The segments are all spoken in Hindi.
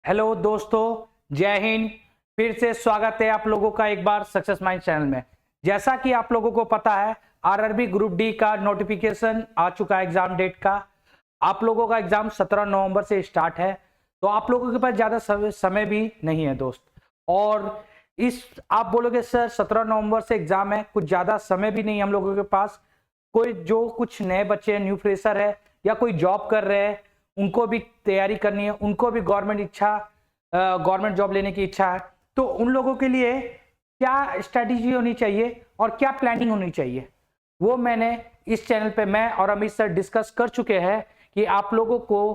हेलो दोस्तों, जय हिंद। फिर से स्वागत है आप लोगों का एक बार सक्सेस माइंड चैनल में। जैसा कि आप लोगों को पता है, आरआरबी ग्रुप डी का नोटिफिकेशन आ चुका है एग्जाम डेट का। आप लोगों का एग्जाम 17 नवंबर से स्टार्ट है, तो आप लोगों के पास ज्यादा समय भी नहीं है दोस्त। और इस आप बोलोगे सर 17 नवंबर से एग्जाम है, कुछ ज्यादा समय भी नहीं हम लोगों के पास। कोई जो कुछ नए बच्चे न्यू फ्रेशर है या कोई जॉब कर रहे हैं, उनको भी तैयारी करनी है, उनको भी गवर्नमेंट जॉब लेने की इच्छा है, तो उन लोगों के लिए क्या स्ट्रेटेजी होनी चाहिए और क्या प्लानिंग होनी चाहिए, वो मैंने इस चैनल पे मैं और अमित सर डिस्कस कर चुके हैं कि आप लोगों को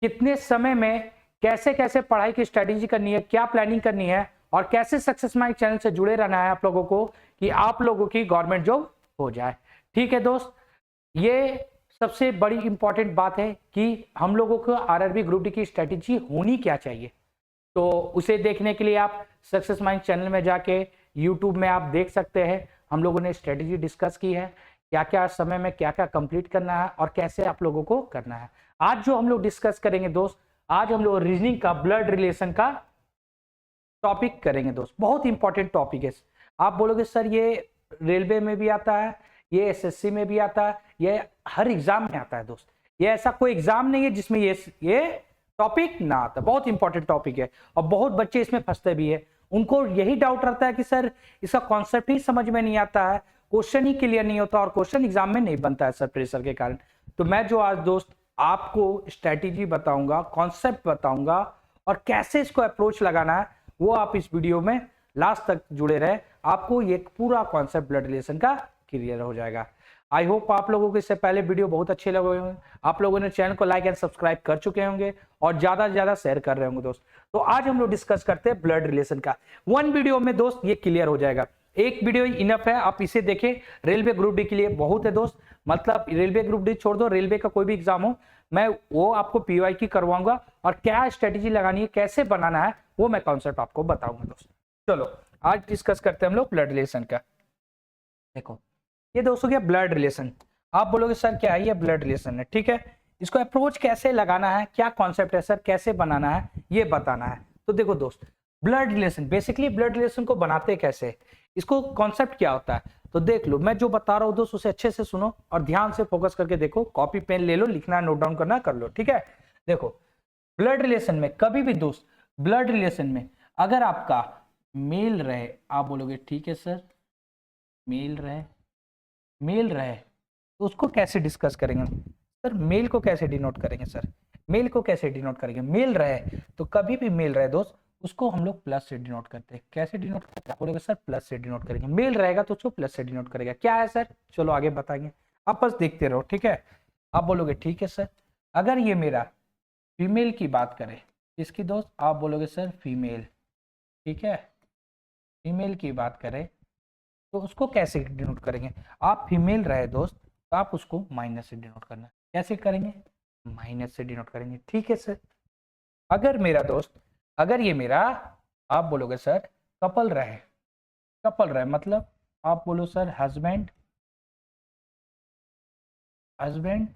कितने समय में कैसे कैसे पढ़ाई की स्ट्रेटेजी करनी है, क्या प्लानिंग करनी है और कैसे सक्सेस माइंड चैनल से जुड़े रहना है आप लोगों को कि आप लोगों की गवर्नमेंट जॉब हो जाए। ठीक है दोस्त, ये सबसे बड़ी इंपॉर्टेंट बात है कि हम लोगों को आरआरबी ग्रुप डी की स्ट्रेटेजी होनी क्या चाहिए। तो उसे देखने के लिए आप सक्सेस माइंड चैनल में जाके यूट्यूब में आप देख सकते हैं। हम लोगों ने स्ट्रेटेजी डिस्कस की है, क्या क्या समय में क्या क्या कंप्लीट करना है और कैसे आप लोगों को करना है। आज जो हम लोग डिस्कस करेंगे दोस्त, आज हम लोग रीजनिंग का ब्लड रिलेशन का टॉपिक करेंगे दोस्त। बहुत इंपॉर्टेंट टॉपिक है। आप बोलोगे सर ये रेलवे में भी आता है, ये एसएससी में भी आता है, ये हर एग्जाम में आता है दोस्त। ये ऐसा कोई एग्जाम नहीं है जिसमें ये टॉपिक ना आता। बहुत इंपॉर्टेंट टॉपिक है और बहुत बच्चे इसमें फंसते भी है। उनको यही डाउट रहता है कि सर इसका कॉन्सेप्ट ही समझ में नहीं आता है, क्वेश्चन ही क्लियर नहीं होता और क्वेश्चन एग्जाम में नहीं बनता है सर प्रेशर के कारण। तो मैं जो आज दोस्त आपको स्ट्रेटेजी बताऊंगा, कॉन्सेप्ट बताऊंगा और कैसे इसको अप्रोच लगाना है, वो आप इस वीडियो में लास्ट तक जुड़े रहे। आपको ये पूरा कॉन्सेप्ट ब्लड रिलेशन का क्लियर हो जाएगा। आई होप आप लोगों को इससे पहले वीडियो बहुत अच्छे लगे होंगे, आप लोगों ने चैनल को लाइक एंड सब्सक्राइब कर चुके होंगे और ज्यादा से ज्यादा शेयर कर रहे होंगे दोस्त। तो आज हम लोग डिस्कस करते हैं ब्लड रिलेशन का। वन वीडियो में दोस्त ये क्लियर हो जाएगा, एक वीडियो इनफ है, आप इसे देखें। रेलवे ग्रुप डी के लिए बहुत है दोस्त, मतलब रेलवे ग्रुप डी छोड़ दो, रेलवे का कोई भी एग्जाम हो मैं वो आपको पीवाई की करवाऊंगा और क्या स्ट्रेटेजी लगानी है, कैसे बनाना है, वो मैं कॉन्सेप्ट आपको बताऊंगा दोस्त। चलो आज डिस्कस करते हैं हम लोग ब्लड रिलेशन का। देखो ये दोस्तों क्या ब्लड रिलेशन, आप बोलोगे सर क्या है, ये ब्लड रिलेशन है, ठीक है। इसको अप्रोच कैसे लगाना है, क्या कॉन्सेप्ट है सर, कैसे बनाना है, ये बताना है। तो देखो दोस्त, blood relation basically blood relation को बनाते कैसे, इसको कॉन्सेप्ट क्या होता है, तो देख लो। मैं जो बता रहा हूँ दोस्त उसे अच्छे से सुनो और ध्यान से फोकस करके देखो। कॉपी पेन ले लो, लिखना नोट डाउन करना कर लो, ठीक है। देखो ब्लड रिलेशन में कभी भी दोस्त, ब्लड रिलेशन में अगर आपका मेल रहे, आप बोलोगे ठीक है सर मेल रहे, मेल रहे तो उसको कैसे डिस्कस करेंगे सर, मेल को कैसे डिनोट करेंगे सर, मेल को कैसे डिनोट करेंगे। मेल रहे तो कभी भी मेल रहे दोस्त उसको हम लोग प्लस से डिनोट करते हैं। कैसे डिनोट करते हैं, बोलोगे सर प्लस से डिनोट करेंगे। मेल रहेगा तो उसको प्लस से डिनोट करेगा। क्या है सर, चलो आगे बताएंगे, आप बस देखते रहो, ठीक है। आप बोलोगे ठीक है सर, अगर ये मेरा फीमेल की बात करें, इसकी दोस्त आप बोलोगे सर फीमेल, ठीक है। फीमेल की बात करें तो उसको कैसे डिनोट करेंगे, आप फीमेल रहे दोस्त तो आप उसको माइनस से डिनोट करना। कैसे करेंगे, माइनस से डिनोट करेंगे, ठीक है सर। अगर मेरा दोस्त, अगर ये मेरा आप बोलोगे सर कपल रहे, कपल रहे मतलब आप बोलो सर हस्बैंड, हस्बैंड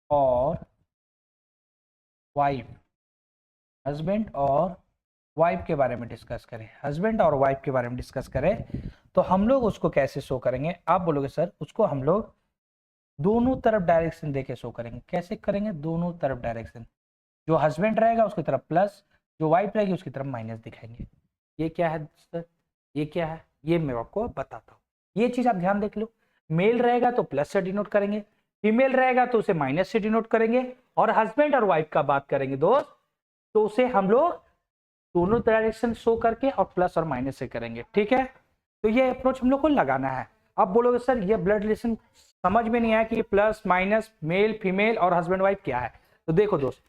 और वाइफ, हस्बैंड और वाइफ के बारे में डिस्कस करें, हस्बैंड और वाइफ के बारे में डिस्कस करें, तो हम लोग उसको कैसे शो करेंगे। आप बोलोगे सर उसको हम लोग दोनों तरफ डायरेक्शन देके शो करेंगे। कैसे करेंगे, दोनों तरफ डायरेक्शन, जो हस्बैंड रहेगा उसकी तरफ प्लस, जो वाइफ रहेगी उसकी तरफ माइनस दिखाएंगे। ये क्या है सर, ये क्या है, ये मैं आपको बताता हूँ। ये चीज आप ध्यान देख लो। मेल रहेगा तो प्लस से डिनोट करेंगे, फीमेल रहेगा तो उसे माइनस से डिनोट करेंगे, और हस्बैंड और वाइफ का बात करेंगे दोस्त तो उसे हम लोग दोनों डायरेक्शन शो करके और प्लस और माइनस से करेंगे, ठीक है। तो ये अप्रोच हम लोग को लगाना है। आप बोलोगे सर ये ब्लड रिलेशन समझ में नहीं आया कि प्लस माइनस मेल फीमेल और हस्बैंड वाइफ क्या है। तो देखो दोस्त,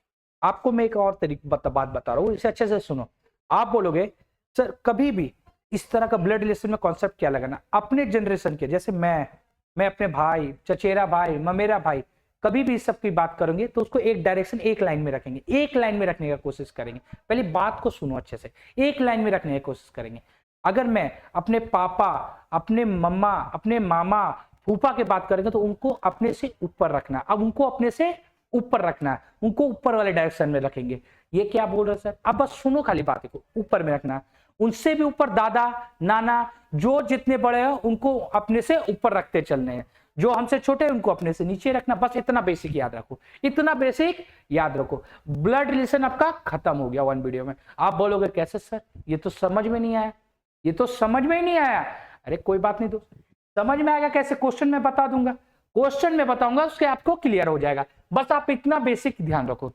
आपको मैं एक और बात बता रहा हूँ, इसे अच्छे से सुनो। आप बोलोगे सर कभी भी इस तरह का ब्लड रिलेशन में कॉन्सेप्ट क्या लगाना, अपने जनरेशन के, जैसे मैं अपने भाई, चचेरा भाई, ममेरा भाई, कभी भी इस सब की बात करेंगे तो उसको एक डायरेक्शन एक लाइन में रखेंगे, एक लाइन में रखने का कोशिश करेंगे। पहले बात को सुनो अच्छे से, एक लाइन में रखने की कोशिश करेंगे। अगर मैं अपने पापा, अपने मम्मा, अपने मामा, फूफा की बात करेंगे तो उनको अपने से ऊपर रखना, अब उनको अपने से ऊपर रखना है, उनको ऊपर वाले डायरेक्शन में रखेंगे। ये क्या बोल रहे सर? अब बस सुनो खाली बात को, ऊपर में रखना है। उनसे भी ऊपर दादा नाना जो जितने बड़े हैं उनको अपने से ऊपर रखते चलने हैं, जो हमसे छोटे हैं उनको अपने से नीचे रखना। बस इतना बेसिक याद रखो, इतना बेसिक याद रखो। ब्लड रिलेशन आपका खत्म हो गया वन वीडियो में। आप बोलोगे कैसे सर, ये तो समझ में नहीं आया, ये तो समझ में ही नहीं आया। अरे कोई बात नहीं दोस्त, समझ में आएगा कैसे, क्वेश्चन में बता दूंगा, क्वेश्चन में बताऊंगा, उसके आपको क्लियर हो जाएगा। बस आप इतना बेसिक ध्यान रखो,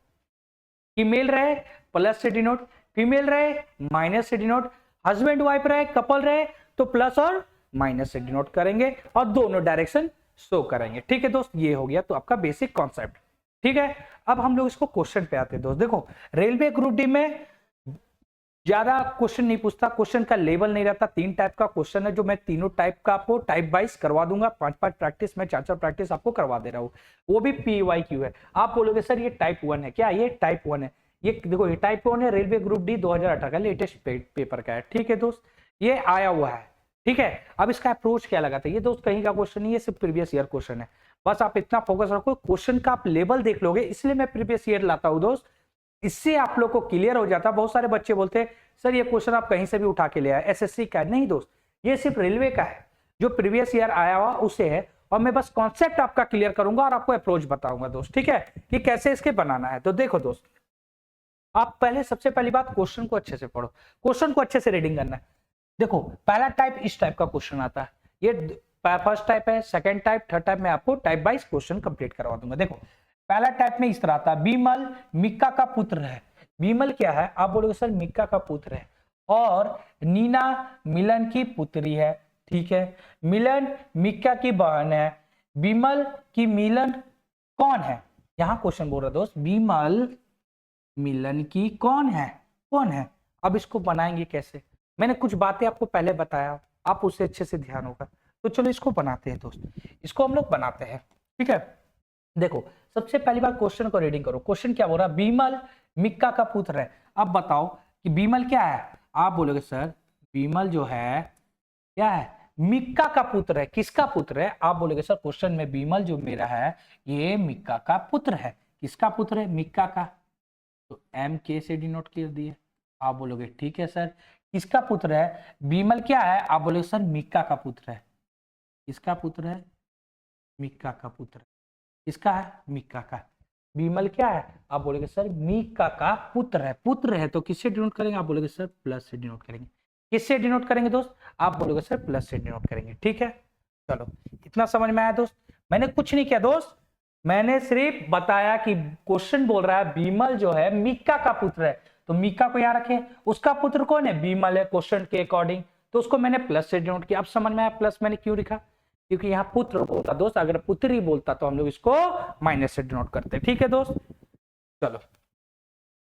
फीमेल रहे प्लस से डिनोट, फीमेल रहे माइनस से डिनोट, हस्बैंड वाइफ रहे कपल रहे तो प्लस और माइनस से डिनोट करेंगे और दोनों डायरेक्शन शो करेंगे। ठीक है दोस्त, ये हो गया तो आपका बेसिक कॉन्सेप्ट। ठीक है, अब हम लोग इसको क्वेश्चन पे आते हैं दोस्त। देखो रेलवे ग्रुप डी में ज्यादा क्वेश्चन नहीं पूछता, क्वेश्चन का लेवल नहीं रहता। 3 टाइप का क्वेश्चन है जो मैं तीनों टाइप का आपको टाइप वाइज करवा दूंगा। 5-5 प्रैक्टिस में 4-4 प्रैक्टिस आपको करवा दे रहा हूँ, वो भी PYQ है। आप बोलोगे सर ये टाइप 1 है क्या? ये टाइप 1 है। ये देखो ये टाइप 1 है, रेलवे ग्रुप डी 2018 का लेटेस्ट पेपर का है। ठीक है दोस्त, ये आया हुआ है। ठीक है, अब इसका अप्रोच क्या लगाता है ये दोस्त, कहीं का क्वेश्चन नहीं है, सिर्फ प्रीवियस ईयर क्वेश्चन है। बस आप इतना फोकस रखो, क्वेश्चन का आप लेवल देख लोगे, इसलिए मैं प्रीवियस ईयर लाता हूँ दोस्त। इससे आप लोग को क्लियर हो जाता। बहुत सारे बच्चे बोलते हैं सर ये क्वेश्चन आप कहीं से भी उठा के ले आए, SSC का नहीं दोस्त, ये सिर्फ रेलवे का है, जो प्रीवियस ईयर आया हुआ उसे है। और मैं बस कॉन्सेप्ट आपका क्लियर करूंगा और आपको अप्रोच बताऊंगा दोस्त। ठीक है, कि कैसे इसके बनाना है। तो देखो दोस्त, आप पहले सबसे पहली बात क्वेश्चन को अच्छे से पढ़ो, क्वेश्चन को अच्छे से रीडिंग करना है। देखो पहला टाइप इस टाइप का क्वेश्चन आता है, ये फर्स्ट टाइप है, सेकंड टाइप, थर्ड टाइप में आपको टाइप वाइज क्वेश्चन कंप्लीट करवा दूंगा। देखो पहला टाइप में इस तरह आता है, बीमल मिक्का का पुत्र है। बीमल क्या है? आप बोलोगे सर मिक्का का पुत्र है, और नीना मिलन की पुत्री है। ठीक है, मिलन मिक्का की बहन है। बीमल की मिलन कौन है? यहां क्वेश्चन बोल रहा है दोस्त, बीमल मिलन की कौन है? कौन है? अब इसको बनाएंगे कैसे? मैंने कुछ बातें आपको पहले बताया, आप उससे अच्छे से ध्यान होगा। तो चलो इसको बनाते हैं दोस्त, इसको हम लोग बनाते हैं। ठीक है, देखो सबसे पहली बार क्वेश्चन को रीडिंग करो। क्वेश्चन क्या बोल रहा है? बीमल मिक्का का पुत्र है। अब बताओ कि बीमल क्या है? आप बोलोगे सर बीमल जो है क्या है? मिक्का का पुत्र है। किसका पुत्र है? आप बोलोगे सर क्वेश्चन में बीमल जो मेरा है ये मिक्का का पुत्र है। किसका पुत्र है? मिक्का का, तो MK से डिनोट कर दिए। आप बोलोगे ठीक है सर, किसका पुत्र है? बीमल क्या है? आप बोलोगे सर मिक्का का पुत्र है। किसका पुत्र है? मिक्का का पुत्र। किसका है? मिक्का का। बीमल क्या है? आप बोलोगे सर मिक्का का पुत्र है। पुत्र है तो किससे डिनोट करेंगे? आप बोलोगे सर प्लस से डिनोट करेंगे। किससे डिनोट करेंगे दोस्त? आप बोलोगे सर प्लस से डिनोट करेंगे। ठीक है, चलो इतना समझ में आया दोस्त। मैंने कुछ नहीं किया दोस्त, मैंने सिर्फ बताया कि क्वेश्चन बोल रहा है बीमल जो है मिक्का का पुत्र है, तो मिक्का को यहाँ रखें। उसका पुत्र कौन है? बीमल है क्वेश्चन के अकॉर्डिंग, तो उसको मैंने प्लस से डिनोट किया। अब समझ में आया प्लस मैंने क्यों लिखा? क्योंकि यहाँ पुत्र बोलता दोस्त, अगर पुत्री बोलता तो हम लोग इसको माइनस से डिनोट करते। ठीक है दोस्त, चलो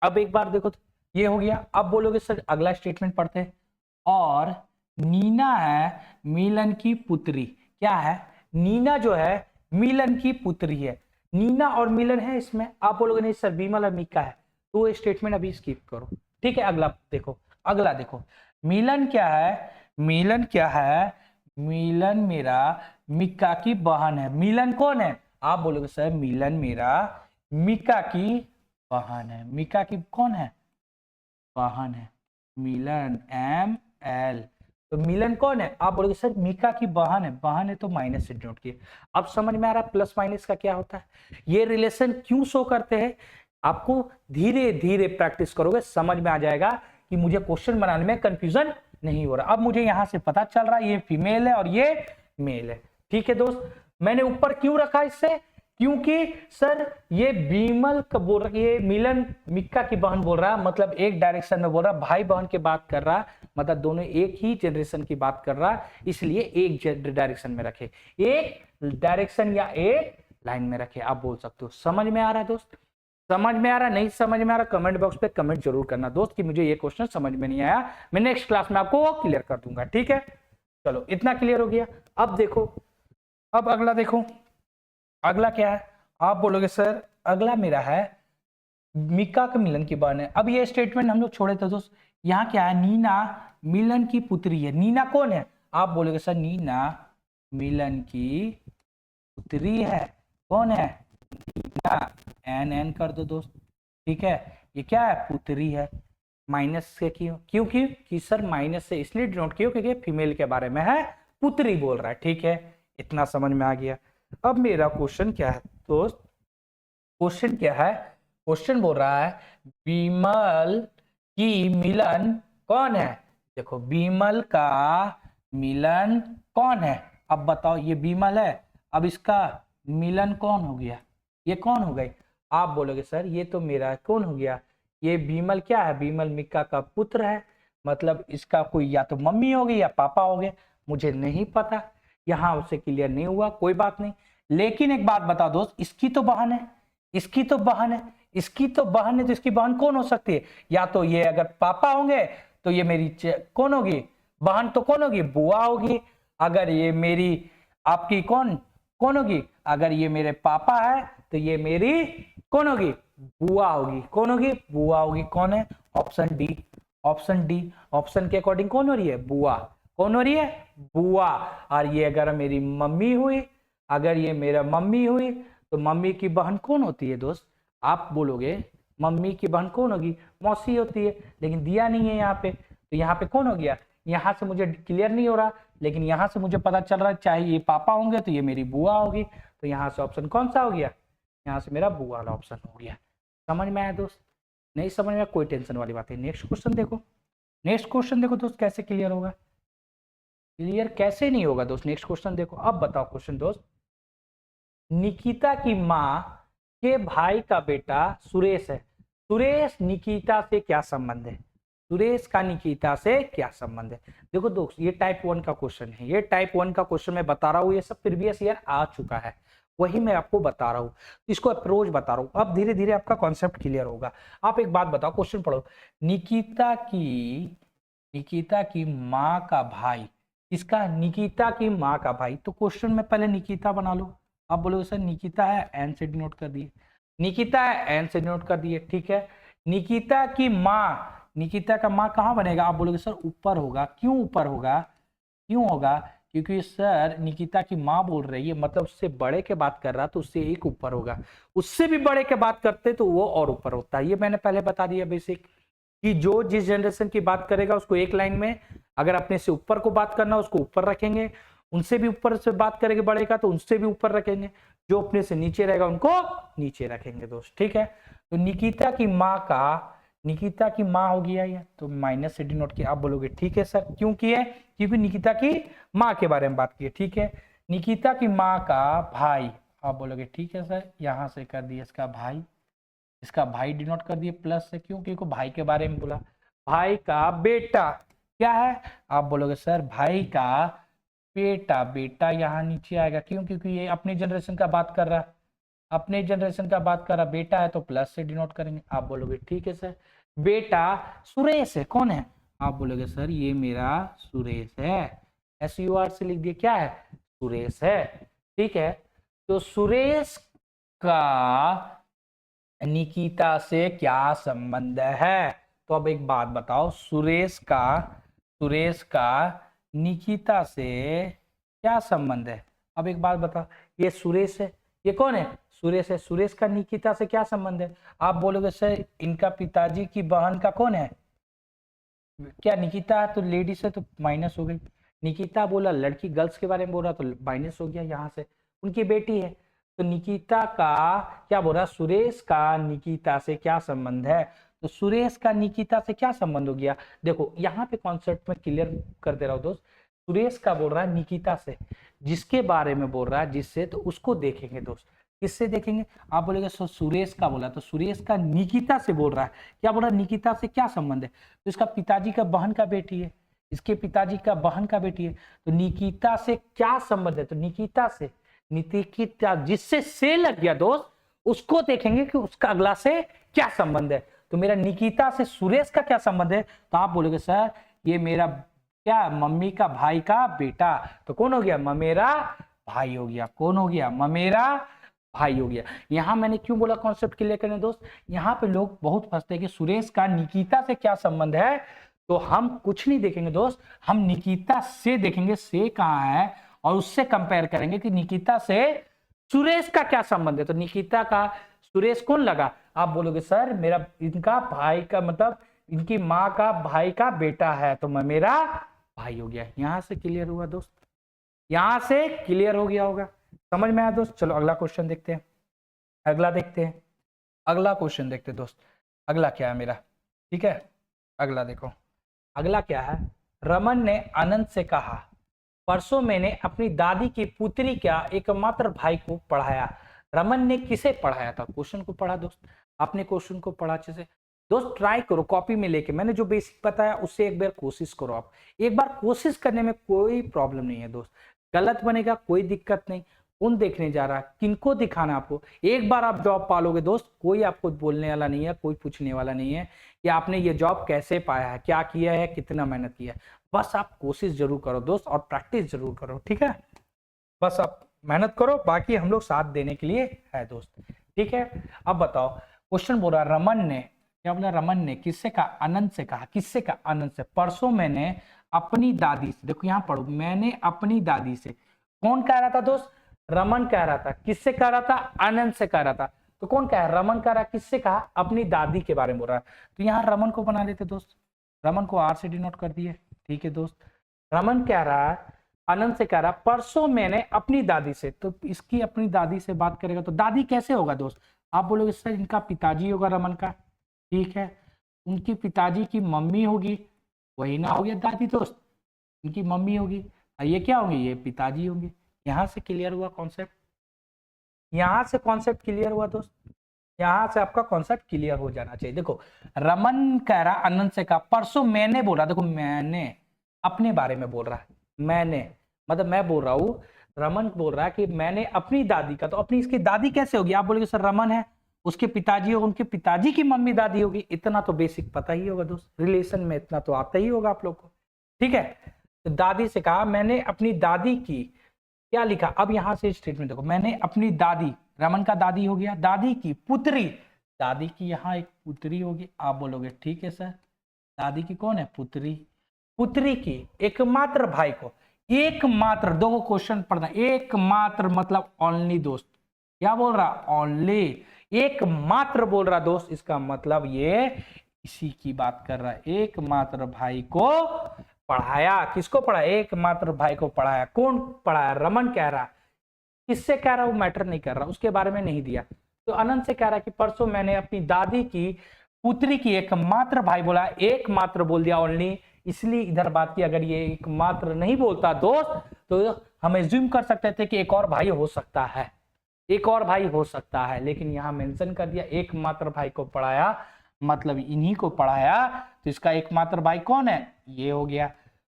अब एक बार देखो तो ये हो गया। अब बोलोगे सर अगला स्टेटमेंट पढ़ते हैं। और नीना है मिलन की पुत्री। क्या है? नीना जो है मिलन की पुत्री है। नीना और मिलन है इसमें। आप बोलोगे नहीं सर बीमल और मिक्का है, तो ये स्टेटमेंट अभी स्किप करो। ठीक है, अगला देखो, अगला देखो, मिलन क्या है? मिलन क्या है? मिलन मेरा मिक्का की बहन है। मिलन कौन है? आप बोलोगे सर मिलन मेरा मिक्का की बहन है। मिक्का की कौन है? बहन है। मिलन ML, तो मिलन कौन है? आप बोलोगे सर मिक्का की बहन है। बहन है तो माइनस से डिनोट किए। अब समझ में आ रहा है प्लस माइनस का क्या होता है, ये रिलेशन क्यों शो करते हैं? आपको धीरे धीरे प्रैक्टिस करोगे समझ में आ जाएगा कि मुझे क्वेश्चन बनाने में कंफ्यूजन नहीं हो रहा। अब मुझे यहां से पता चल रहा है ये फीमेल है और ये मेल है। ठीक है दोस्त, मैंने ऊपर क्यों रखा इससे? क्योंकि सर ये बीमल का बोल रहा, ये मिलन मिक्का की बहन बोल रहा, मतलब एक डायरेक्शन में बोल रहा, भाई बहन की बात कर रहा, मतलब दोनों एक ही जनरेशन की बात कर रहा, इसलिए एक डायरेक्शन में रखे, एक डायरेक्शन या एक लाइन में रखे। आप बोल सकते हो। समझ में आ रहा है दोस्त? समझ में आ रहा? नहीं समझ में आ रहा कमेंट बॉक्स पे कमेंट जरूर करना दोस्त कि मुझे ये क्वेश्चन समझ में नहीं आया, मैं नेक्स्ट क्लास में आपको वो क्लियर कर दूंगा। ठीक है, चलो इतना क्लियर हो गया। अब देखो, अब अगला देखो, अगला क्या है? आप बोलोगे सर अगला मेरा है मिक्का के मिलन की बहन है। अब ये स्टेटमेंट हम लोग छोड़े थे दोस्त, यहाँ क्या है? नीना मिलन की पुत्री है। नीना कौन है? आप बोलोगे सर नीना मिलन की पुत्री है। कौन है? ना, एन एन कर दो दोस्त, ठीक है। ये क्या है, पुत्री है, माइनस से क्यों क्यों कि सर माइनस से इसलिए डिनोट किया क्योंकि फीमेल के बारे में है, पुत्री बोल रहा है, ठीक है। इतना समझ में आ गया। अब मेरा क्वेश्चन क्या है दोस्त, क्वेश्चन क्या है, क्वेश्चन बोल रहा है विमल की मिलन कौन है। देखो विमल का मिलन कौन है, अब बताओ, ये विमल है, अब इसका मिलन कौन हो गया, ये कौन हो गई। आप बोलोगे सर ये तो मेरा कौन हो गया, ये विमल क्या है, विमल मिका का पुत्र है, मतलब इसका कोई या तो मम्मी होगी या पापा हो गए, मुझे नहीं पता, यहां उससे क्लियर नहीं हुआ, कोई बात नहीं। लेकिन एक बात बता दोस्त, इसकी तो बहन है, इसकी तो बहन है, इसकी तो बहन है, तो इसकी बहन कौन हो सकती है, या तो ये अगर पापा होंगे तो ये मेरी कौन होगी, बहन तो कौन होगी, बुआ होगी। अगर ये मेरी आपकी कौन कौन होगी, अगर ये मेरे पापा है तो ये मेरी कौन होगी, बुआ होगी, कौन होगी, बुआ होगी। कौन है, option D, option D, option के अकॉर्डिंग कौन हो रही है, बुआ, कौन हो रही है, बुआ। और ये अगर मेरी मम्मी हुई, अगर ये मेरा मम्मी हुई तो मम्मी की बहन कौन होती है दोस्त, आप बोलोगे मम्मी की बहन कौन होगी, मौसी होती है, लेकिन दिया नहीं है यहाँ पे, तो यहाँ पे कौन हो गया, यहाँ से मुझे क्लियर नहीं हो रहा, लेकिन यहाँ से मुझे पता चल रहा है चाहे ये पापा होंगे तो ये मेरी बुआ होगी, तो यहाँ से ऑप्शन कौन सा हो गया, यहाँ से मेरा बुआ वाला ऑप्शन हो गया। समझ में आया दोस्त, नहीं समझ में, कोई टेंशन वाली बात है। नेक्स्ट क्वेश्चन देखो, नेक्स्ट क्वेश्चन देखो दोस्त, कैसे क्लियर होगा, क्लियर कैसे नहीं होगा दोस्त, नेक्स्ट क्वेश्चन देखो। अब बताओ क्वेश्चन दोस्त, निकिता की माँ के भाई का बेटा सुरेश है, सुरेश निकिता से क्या संबंध है, सुरेश का निकिता से क्या संबंध है। देखो दोस्त ये टाइप 1 का क्वेश्चन है, ये टाइप 1 का क्वेश्चन मैं बता रहा हूँ, ये सब प्रीवियस ईयर आ चुका है, वही मैं आपको बता रहा हूँ, इसको अप्रोच बता रहा हूँ। अब धीरे धीरे आपका कॉन्सेप्ट क्लियर होगा। आप एक बात बताओ, क्वेश्चन पढ़ो, निकिता की माँ का भाई, इसका निकिता की माँ का भाई, तो क्वेश्चन में पहले निकिता बना लो। आप बोलोगे सर निकिता है, एन से डिनोट कर दिए, निकिता है, एन से डिनोट कर दिए, ठीक है। निकिता की माँ, निकिता का माँ कहाँ बनेगा, आप बोलोगे सर ऊपर होगा, क्यों ऊपर होगा, क्यों होगा, क्योंकि सर निकिता की माँ बोल रही है, मतलब उससे बड़े के बात कर रहा तो उससे एक ऊपर होगा, उससे भी बड़े के बात करते तो वो और ऊपर होता है। ये मैंने पहले बता दिया बेसिक, कि जो जिस जनरेशन की बात करेगा उसको एक लाइन में, अगर अपने से ऊपर को बात करना उसको ऊपर रखेंगे, उनसे भी ऊपर से बात करेंगे बड़े का तो उनसे भी ऊपर रखेंगे, जो अपने से नीचे रहेगा उनको नीचे रखेंगे दोस्त, ठीक है। तो निकिता की माँ का, निकिता की माँ हो गया ये, तो माइनस से डिनोट किया। आप बोलोगे ठीक है सर, क्यों किया, क्योंकि निकिता की माँ के बारे में बात की, ठीक है। निकिता की माँ का भाई, आप बोलोगे ठीक है सर, यहां से कर दिए इसका भाई, इसका भाई डिनोट कर दिए प्लस से, क्यों, क्योंकि भाई के बारे में बोला। भाई का बेटा क्या है, आप बोलोगे सर भाई का बेटा, बेटा यहाँ नीचे आएगा, क्यों, क्योंकि ये अपनी जनरेशन का बात कर रहा है, अपने जनरेशन का बात कर रहा, बेटा है तो प्लस से डिनोट करेंगे। आप बोलोगे ठीक है सर। बेटा सुरेश है, कौन है, आप बोलोगे सर ये मेरा सुरेश है, SUR से लिख दिए, क्या है, सुरेश है, ठीक है। तो सुरेश का निकिता से क्या संबंध है, तो अब एक बात बताओ, सुरेश का निकिता से क्या संबंध है। अब एक बात बताओ, ये सुरेश है, ये कौन है, सुरेश है, सुरेश का निकिता से क्या संबंध है। आप बोलोगे सर इनका पिताजी की बहन का कौन है, क्या निकिता है, तो लेडीज है तो माइनस हो गई, निकिता बोला लड़की गर्ल्स के बारे में बोल रहा तो माइनस हो गया, यहाँ से उनकी बेटी है, तो निकिता का क्या बोल रहा, सुरेश का निकिता से क्या संबंध है, तो सुरेश का निकिता से क्या संबंध हो गया। देखो यहाँ पे कॉन्सेप्ट में क्लियर कर दे रहा हूँ दोस्त, सुरेश का बोल रहा है निकिता से, जिसके बारे में बोल रहा है जिससे, तो उसको देखेंगे दोस्त, किससे देखेंगे। आप बोलेंगे सुरेश का बोला, तो सुरेश का निकिता से बोल रहा है, क्या बोल रहा है, निकिता से क्या संबंध है, तो इसका पिताजी का बहन का बेटी है, इसके पिताजी का बहन का बेटी है, तो निकिता से क्या संबंध है, तो निकिता से, निकिता जिससे से लग गया दोस्त, उसको देखेंगे कि उसका अगला से क्या संबंध है। तो मेरा निकिता से सुरेश का क्या संबंध है, तो आप बोलोगे सर ये मेरा क्या, मम्मी का भाई का बेटा, तो कौन हो गया, ममेरा भाई हो गया, कौन हो गया, ममेरा भाई हो गया। यहां मैंने क्यों बोला कॉन्सेप्ट क्लियर करने दोस्त, यहाँ पे लोग बहुत फंसते हैं कि सुरेश का निकिता से क्या संबंध है, तो हम कुछ नहीं देखेंगे दोस्त, हम निकिता से देखेंगे, से कहाँ है, और उससे कंपेयर करेंगे कि निकिता से सुरेश का क्या संबंध है। तो निकिता का सुरेश कौन लगा? आप बोलोगे सर मेरा इनका भाई का मतलब इनकी माँ का भाई का बेटा है, तो मैं मेरा भाई हो गया। यहां से क्लियर हुआ दोस्त? यहां से क्लियर हो गया होगा, समझ में आया दोस्त? चलो अगला क्वेश्चन देखते हैं, अगला देखते हैं, अगला क्वेश्चन देखते हैं दोस्त। अगला क्या है मेरा, ठीक है, अगला देखो, अगला क्या है। रमन ने आनंद से कहा, परसों मैंने अपनी दादी की पुत्री का एकमात्र भाई को पढ़ाया। रमन ने किसे पढ़ाया था? क्वेश्चन को पढ़ा दोस्त, आपने क्वेश्चन को पढ़ा अच्छे से दोस्त। ट्राई करो कॉपी में लेके, मैंने जो बेसिक बताया उससे एक बार कोशिश करो। आप एक बार कोशिश करने में कोई प्रॉब्लम नहीं है दोस्त, गलत बनेगा कोई दिक्कत नहीं। कौन देखने जा रहा है, किनको दिखाना आपको? एक बार आप जॉब पालोगे दोस्त, कोई आपको बोलने वाला नहीं है, कोई पूछने वाला नहीं है कि आपने ये जॉब कैसे पाया है, क्या किया है, कितना मेहनत किया है। बस आप कोशिश जरूर करो दोस्त और प्रैक्टिस जरूर करो, ठीक है? बस आप मेहनत करो, बाकी हम लोग साथ देने के लिए है दोस्त, ठीक है? अब बताओ, क्वेश्चन बोल रहा रमन ने, क्या बोला? रमन ने किससे कहा? आनंद से कहा। किससे कहा? आनंद से। परसों मैंने अपनी दादी से, देखो यहाँ पढ़ो, मैंने अपनी दादी से। कौन कह रहा था दोस्त? रमन कह रहा था। किससे कह रहा था? आनंद से कह रहा था। तो कौन कह रहा? रमन कह रहा। किससे कहा? अपनी दादी के बारे में बोल रहा है। तो यहाँ रमन को बना लेते दोस्त, रमन को आर से डिनोट कर दिए, ठीक है दोस्त। रमन कह रहा है, आनंद से कह रहा परसों मैंने अपनी दादी से, तो इसकी अपनी दादी से बात करेगा तो दादी कैसे होगा दोस्त? आप बोलोगे सर इनका पिताजी होगा रमन का, ठीक है। उनकी पिताजी की मम्मी होगी, वही ना हो गया दादी दोस्त, इनकी मम्मी होगी। ये क्या होंगे? ये पिताजी होंगे। यहां से क्लियर हुआ कॉन्सेप्ट? यहां से कॉन्सेप्ट क्लियर हुआ दोस्त? यहां से आपका कॉन्सेप्ट क्लियर हो जाना चाहिए। देखो रमन कह रहा आनंद से कहा, परसों मैंने बोला, देखो मैंने अपने बारे में बोल रहा है, मैंने मतलब मैं बोल रहा हूं, रमन बोल रहा है कि मैंने अपनी दादी का, तो अपनी इसकी दादी कैसे होगी? आप बोलोगे सर रमन है, उसके पिताजी होगा, उनके पिताजी की मम्मी दादी होगी। इतना तो बेसिक पता ही होगा दोस्त, रिलेशन में इतना तो आता ही होगा आप लोग को, ठीक है। तो दादी से कहा मैंने अपनी दादी की, क्या लिखा? अब यहां से स्टेटमेंट देखो, मैंने अपनी दादी, रमन का दादी हो गया, दादी की पुत्री, दादी की यहाँ एक पुत्री होगी। आप बोलोगे ठीक है सर, दादी की कौन है? पुत्री। पुत्री की एकमात्र भाई को, एकमात्र, दो क्वेश्चन पढ़ना, एकमात्र मतलब ओनली दोस्त। क्या बोल रहा? ओनली, एकमात्र बोल रहा दोस्त, इसका मतलब ये इसी की बात कर रहा है। एकमात्र भाई को पढ़ाया। किसको पढ़ाया? एकमात्र भाई को पढ़ाया। कौन पढ़ाया? रमन कह रहा। किससे कह रहा? वो मैटर नहीं कर रहा, उसके बारे में नहीं दिया। तो अनंत से कह रहा है कि परसों मैंने अपनी दादी की पुत्री की एकमात्र भाई बोला, एकमात्र बोल दिया ओनली, इसलिए इधर बात की। अगर ये एकमात्र नहीं बोलता दोस्त तो हम एज्यूम कर सकते थे कि एक और भाई हो सकता है, एक और भाई हो सकता है, लेकिन यहां मेंशन कर दिया एकमात्र भाई को पढ़ाया, मतलब इन्हीं को पढ़ाया। तो इसका एकमात्र भाई कौन है? ये हो गया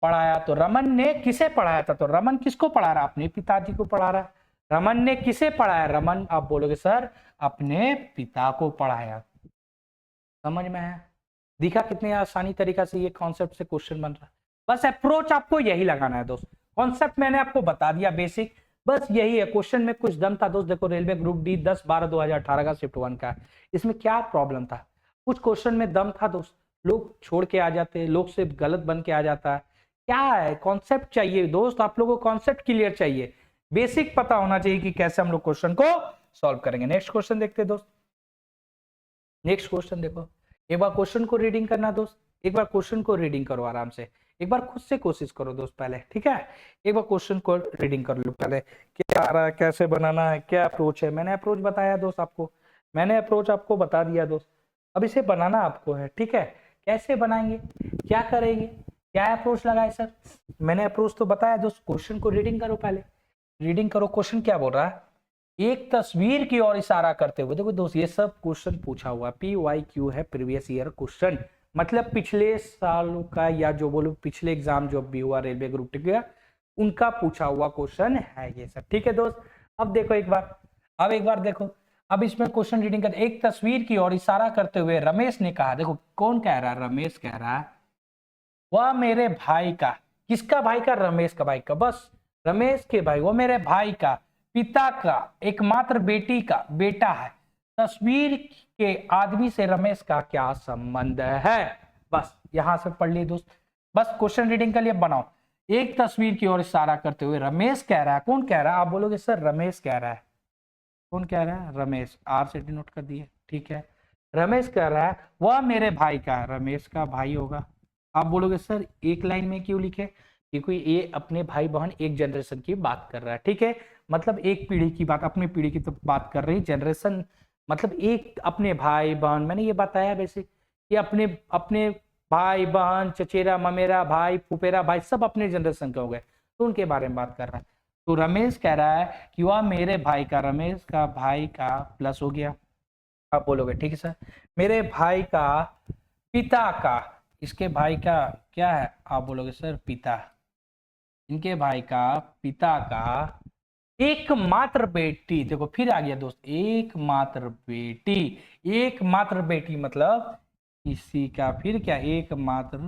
पढ़ाया। तो रमन ने किसे पढ़ाया था? तो रमन किसको पढ़ा रहा? अपने पिताजी को पढ़ा रहा। रमन ने किसे पढ़ाया? रमन, आप बोलोगे सर अपने पिता को पढ़ाया। समझ में है? दिखा कितने आसानी तरीका से ये कॉन्सेप्ट से क्वेश्चन बन रहा है। बस अप्रोच आपको यही लगाना है दोस्त। कॉन्सेप्ट मैंने आपको बता दिया बेसिक, बस यही है। क्वेश्चन में कुछ दम था दोस्त। देखो रेलवे ग्रुप डी 10/12/2018 का शिफ्ट 1 का, इसमें क्या प्रॉब्लम था? कुछ क्वेश्चन में दम था दोस्त, लोग छोड़ के आ जाते, लोग से गलत बन के आ जाता है। क्या है? कॉन्सेप्ट चाहिए दोस्त, आप लोगों को कॉन्सेप्ट क्लियर चाहिए, बेसिक पता होना चाहिए कि कैसे हम लोग क्वेश्चन को सॉल्व करेंगे। नेक्स्ट क्वेश्चन देखते हैं दोस्त। नेक्स्ट क्वेश्चन देखो, एक बार क्वेश्चन को रीडिंग करना दोस्त, एक बार क्वेश्चन को रीडिंग करो आराम से, एक बार खुद से कोशिश करो दोस्त पहले, ठीक है? एक बार क्वेश्चन को रीडिंग कर लो पहले, क्या आ रहा है, कैसे बनाना है, क्या अप्रोच है। मैंने अप्रोच बताया दोस्त आपको, मैंने अप्रोच आपको बता दिया दोस्त। अब इसे बनाना आपको है, ठीक है? कैसे बनाएंगे, क्या करेंगे, क्या अप्रोच लगाए सर? मैंने अप्रोच तो बताया दोस्त। क्वेश्चन को रीडिंग करो पहले, रीडिंग करो। क्वेश्चन क्या बोल रहा है? एक तस्वीर की ओर इशारा करते हुए, देखो दोस्त ये सब क्वेश्चन पूछा हुआ, PYQ है, प्रीवियस ईयर क्वेश्चन, मतलब पिछले सालों का, या जो बोलो पिछले एग्जाम जो भी हुआ रेलवे ग्रुप डी का, उनका पूछा हुआ क्वेश्चन है ये सब, ठीक है दोस्त? अब देखो एक बार, अब एक बार देखो, अब इसमें क्वेश्चन रीडिंग कर, एक तस्वीर की ओर इशारा करते हुए रमेश ने कहा, देखो कौन कह रहा है? रमेश कह रहा है, वह मेरे भाई का, किसका भाई का? रमेश का भाई का, बस रमेश के भाई, वो मेरे भाई का पिता का एकमात्र बेटी का बेटा है। तस्वीर के आदमी से रमेश का क्या संबंध है? बस यहां से पढ़ लिए दोस्त, बस क्वेश्चन रीडिंग के लिए बनाओ। एक तस्वीर की ओर इशारा करते हुए रमेश कह रहा है, कौन कह रहा है? आप बोलोगे सर रमेश कह रहा है। कौन कह रहा है? रमेश, आर से डिनोट कर दिए, ठीक है। रमेश कह रहा है वह मेरे भाई का है, रमेश का भाई होगा। आप बोलोगे सर एक लाइन में क्यों लिखे? क्योंकि ये अपने भाई बहन एक जनरेशन की बात कर रहा है, ठीक है। मतलब एक पीढ़ी की बात, अपनी पीढ़ी की तो बात कर रही, जनरेशन मतलब एक अपने भाई बहन, मैंने ये बताया वैसे कि अपने अपने भाई बहन, चचेरा ममेरा भाई, फुफेरा भाई, सब अपने जनरेशन के हो गए, तो उनके बारे में बात कर रहा है। तो रमेश कह रहा है कि वह मेरे भाई का, रमेश का भाई का प्लस हो गया। आप बोलोगे ठीक है सर, मेरे भाई का पिता का, इसके भाई का क्या है? आप बोलोगे सर पिता, इनके भाई का पिता का एकमात्र बेटी, देखो फिर आ गया दोस्त, एकमात्र बेटी, एकमात्र बेटी मतलब किसी का फिर क्या, एकमात्र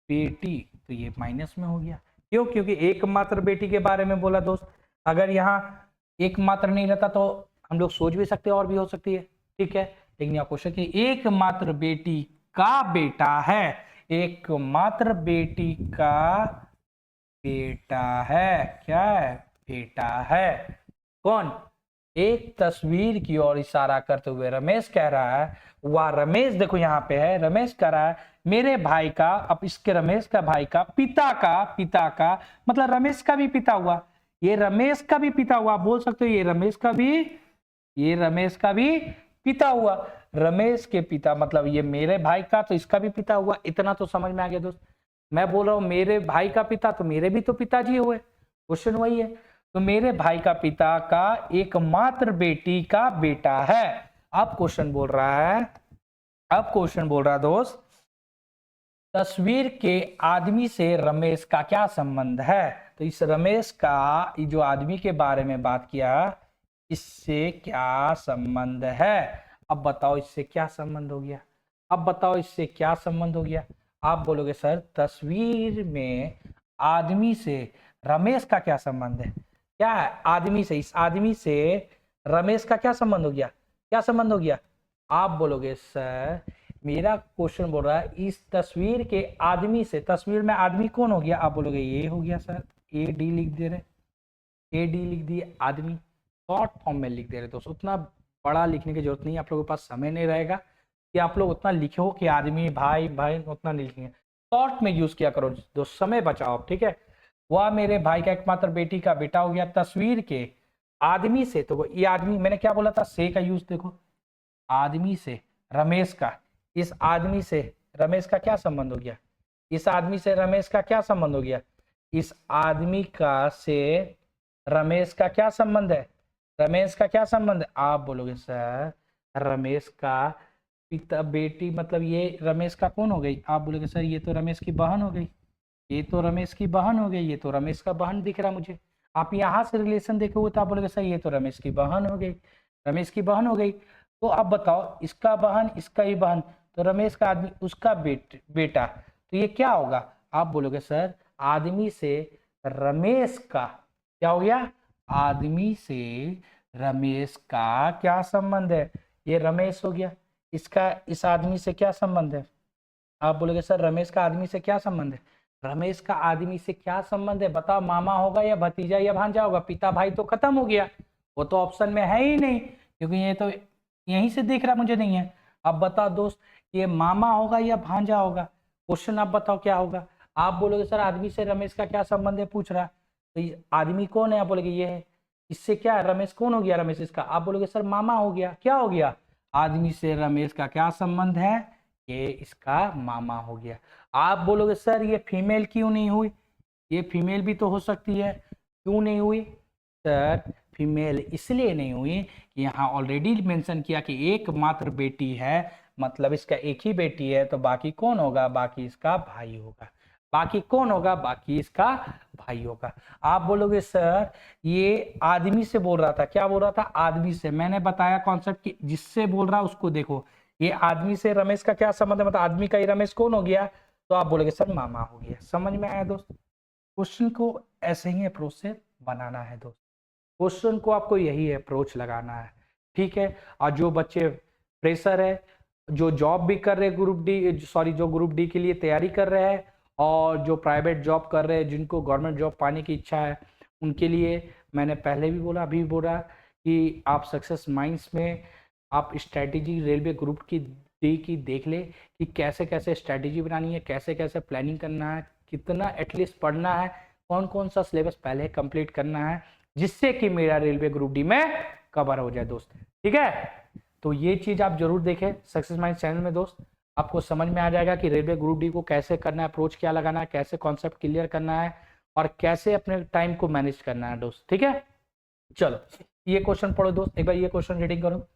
बेटी, तो ये माइनस में हो गया। क्यों? क्योंकि एकमात्र बेटी के बारे में बोला दोस्त। अगर यहाँ एकमात्र नहीं रहता तो हम लोग सोच भी सकते और भी हो सकती है, ठीक है। लेकिन यहाँ क्वेश्चन कि एकमात्र बेटी का बेटा है, एकमात्र बेटी का बेटा है, क्या है? बेटा है। कौन? एक तस्वीर की ओर इशारा करते हुए रमेश कह रहा है, वह रमेश देखो यहाँ पे है, रमेश कह रहा है मेरे भाई का, अब इसके रमेश का भाई का पिता का मतलब रमेश का भी पिता हुआ, ये रमेश का भी पिता हुआ, बोल सकते हो ये रमेश का भी, ये रमेश का भी पिता हुआ। रमेश के पिता मतलब ये मेरे भाई का, तो इसका भी पिता हुआ। इतना तो समझ में आ गया दोस्त। मैं बोल रहा हूँ मेरे भाई का पिता, तो मेरे भी तो पिताजी हुए, क्वेश्चन वही है। तो मेरे भाई का पिता का एकमात्र बेटी का बेटा है। अब क्वेश्चन बोल रहा है, अब क्वेश्चन बोल रहा है दोस्त, तस्वीर के आदमी से रमेश का क्या संबंध है? तो इस रमेश का, जो आदमी के बारे में बात किया, इससे क्या संबंध है? अब बताओ इससे क्या संबंध हो गया, अब बताओ इससे क्या संबंध हो गया। आप बोलोगे सर तस्वीर में आदमी से रमेश का क्या संबंध है? क्या है? आदमी से, इस आदमी से रमेश का क्या संबंध हो गया, क्या संबंध हो गया? आप बोलोगे सर मेरा क्वेश्चन बोल रहा है इस तस्वीर के आदमी से, तस्वीर में आदमी कौन हो गया? आप बोलोगे ये हो गया सर, ए डी लिख दे रहे, ए डी लिख दिए, आदमी शॉर्ट फॉर्म में लिख दे रहे दोस्तों। उतना बड़ा लिखने की जरूरत नहीं है, आप लोगों के पास समय नहीं रहेगा कि आप लोग उतना लिखो कि आदमी भाई भाई, उतना नहीं लिखेंगे, शॉर्ट में यूज किया करो दोस्त, समय बचाओ, ठीक है। वह मेरे भाई का एकमात्र बेटी का बेटा हो गया, तस्वीर के आदमी से, तो ये आदमी मैंने क्या बोला था, से का यूज देखो, आदमी से रमेश का, इस आदमी से रमेश का क्या संबंध हो गया, इस आदमी से रमेश का क्या संबंध हो गया, इस आदमी का से रमेश का क्या संबंध है, रमेश का क्या संबंध है? आप बोलोगे सर रमेश का पिता बेटी मतलब ये रमेश का कौन हो गई? आप बोलोगे सर ये तो रमेश की बहन हो गई, ये तो रमेश की बहन हो गई, ये तो रमेश का बहन दिख रहा मुझे। आप यहाँ से रिलेशन देखोगे तो आप बोलोगे सर ये तो रमेश की बहन हो गई, रमेश की बहन हो गई। तो आप बताओ इसका बहन, इसका ही बहन, तो रमेश का आदमी, उसका बेटा, तो ये क्या होगा? आप बोलोगे सर आदमी से रमेश का क्या हो गया, आदमी से रमेश का क्या संबंध है? ये रमेश हो गया, इसका इस आदमी से क्या संबंध है? आप बोलोगे सर रमेश का आदमी से क्या संबंध है? रमेश का आदमी से क्या संबंध है? बताओ, मामा होगा या भतीजा या भांजा होगा? पिता भाई तो खत्म हो गया, वो तो ऑप्शन में है ही नहीं, क्योंकि ये तो यहीं से दिख रहा मुझे नहीं है। अब बताओ दोस्त ये मामा होगा या भांजा होगा? क्वेश्चन आप बताओ क्या होगा? आप बोलोगे सर आदमी से रमेश का क्या संबंध है पूछ रहा, तो ये आदमी कौन है? आप बोलोगे ये है, इससे क्या है, रमेश कौन हो गया, रमेश इसका, आप बोलोगे सर मामा हो गया, क्या हो गया, आदमी से रमेश का क्या संबंध है, ये इसका मामा हो गया। आप बोलोगे सर ये फीमेल क्यों नहीं हुई, ये फीमेल भी तो हो सकती है, क्यों नहीं हुई? सर फीमेल इसलिए नहीं हुई कि यहाँ ऑलरेडी मेंशन किया कि एकमात्र बेटी है, मतलब इसका एक ही बेटी है, तो बाकी कौन होगा, बाकी इसका भाई होगा, बाकी कौन होगा, बाकी इसका भाई होगा। आप बोलोगे सर ये आदमी से बोल रहा था, क्या बोल रहा था, आदमी से। मैंने बताया कॉन्सेप्ट कि जिससे बोल रहा उसको देखो, ये आदमी से रमेश का क्या संबंध है, मतलब आदमी का ही रमेश कौन हो गया, तो आप बोलोगे सर मामा हो गया। समझ में आया दोस्त? क्वेश्चन को ऐसे ही अप्रोच से बनाना है दोस्त, क्वेश्चन को आपको यही अप्रोच लगाना है, ठीक है। और जो बच्चे फ्रेशर है, जो जॉब भी कर रहे हैं ग्रुप डी, सॉरी जो ग्रुप डी के लिए तैयारी कर रहे हैं, और जो प्राइवेट जॉब कर रहे हैं, जिनको गवर्नमेंट जॉब पाने की इच्छा है, उनके लिए मैंने पहले भी बोला, अभी भी बोला कि आप सक्सेस माइंड्स में आप स्ट्रैटेजी रेलवे ग्रुप की डी की देख ले कि कैसे कैसे स्ट्रैटेजी बनानी है, कैसे कैसे प्लानिंग करना है, कितना एटलीस्ट पढ़ना है, कौन कौन सा सिलेबस पहले कंप्लीट करना है, जिससे कि मेरा रेलवे ग्रुप डी में कवर हो जाए दोस्त। ठीक है, तो ये चीज़ आप जरूर देखें सक्सेस माइंड चैनल में दोस्त, आपको समझ में आ जाएगा कि रेलवे ग्रुप डी को कैसे करना है, अप्रोच क्या लगाना है, कैसे कॉन्सेप्ट क्लियर करना है और कैसे अपने टाइम को मैनेज करना है दोस्त। ठीक है, चलो ये क्वेश्चन पढ़ो दोस्त, एक बार ये क्वेश्चन रीडिंग करो।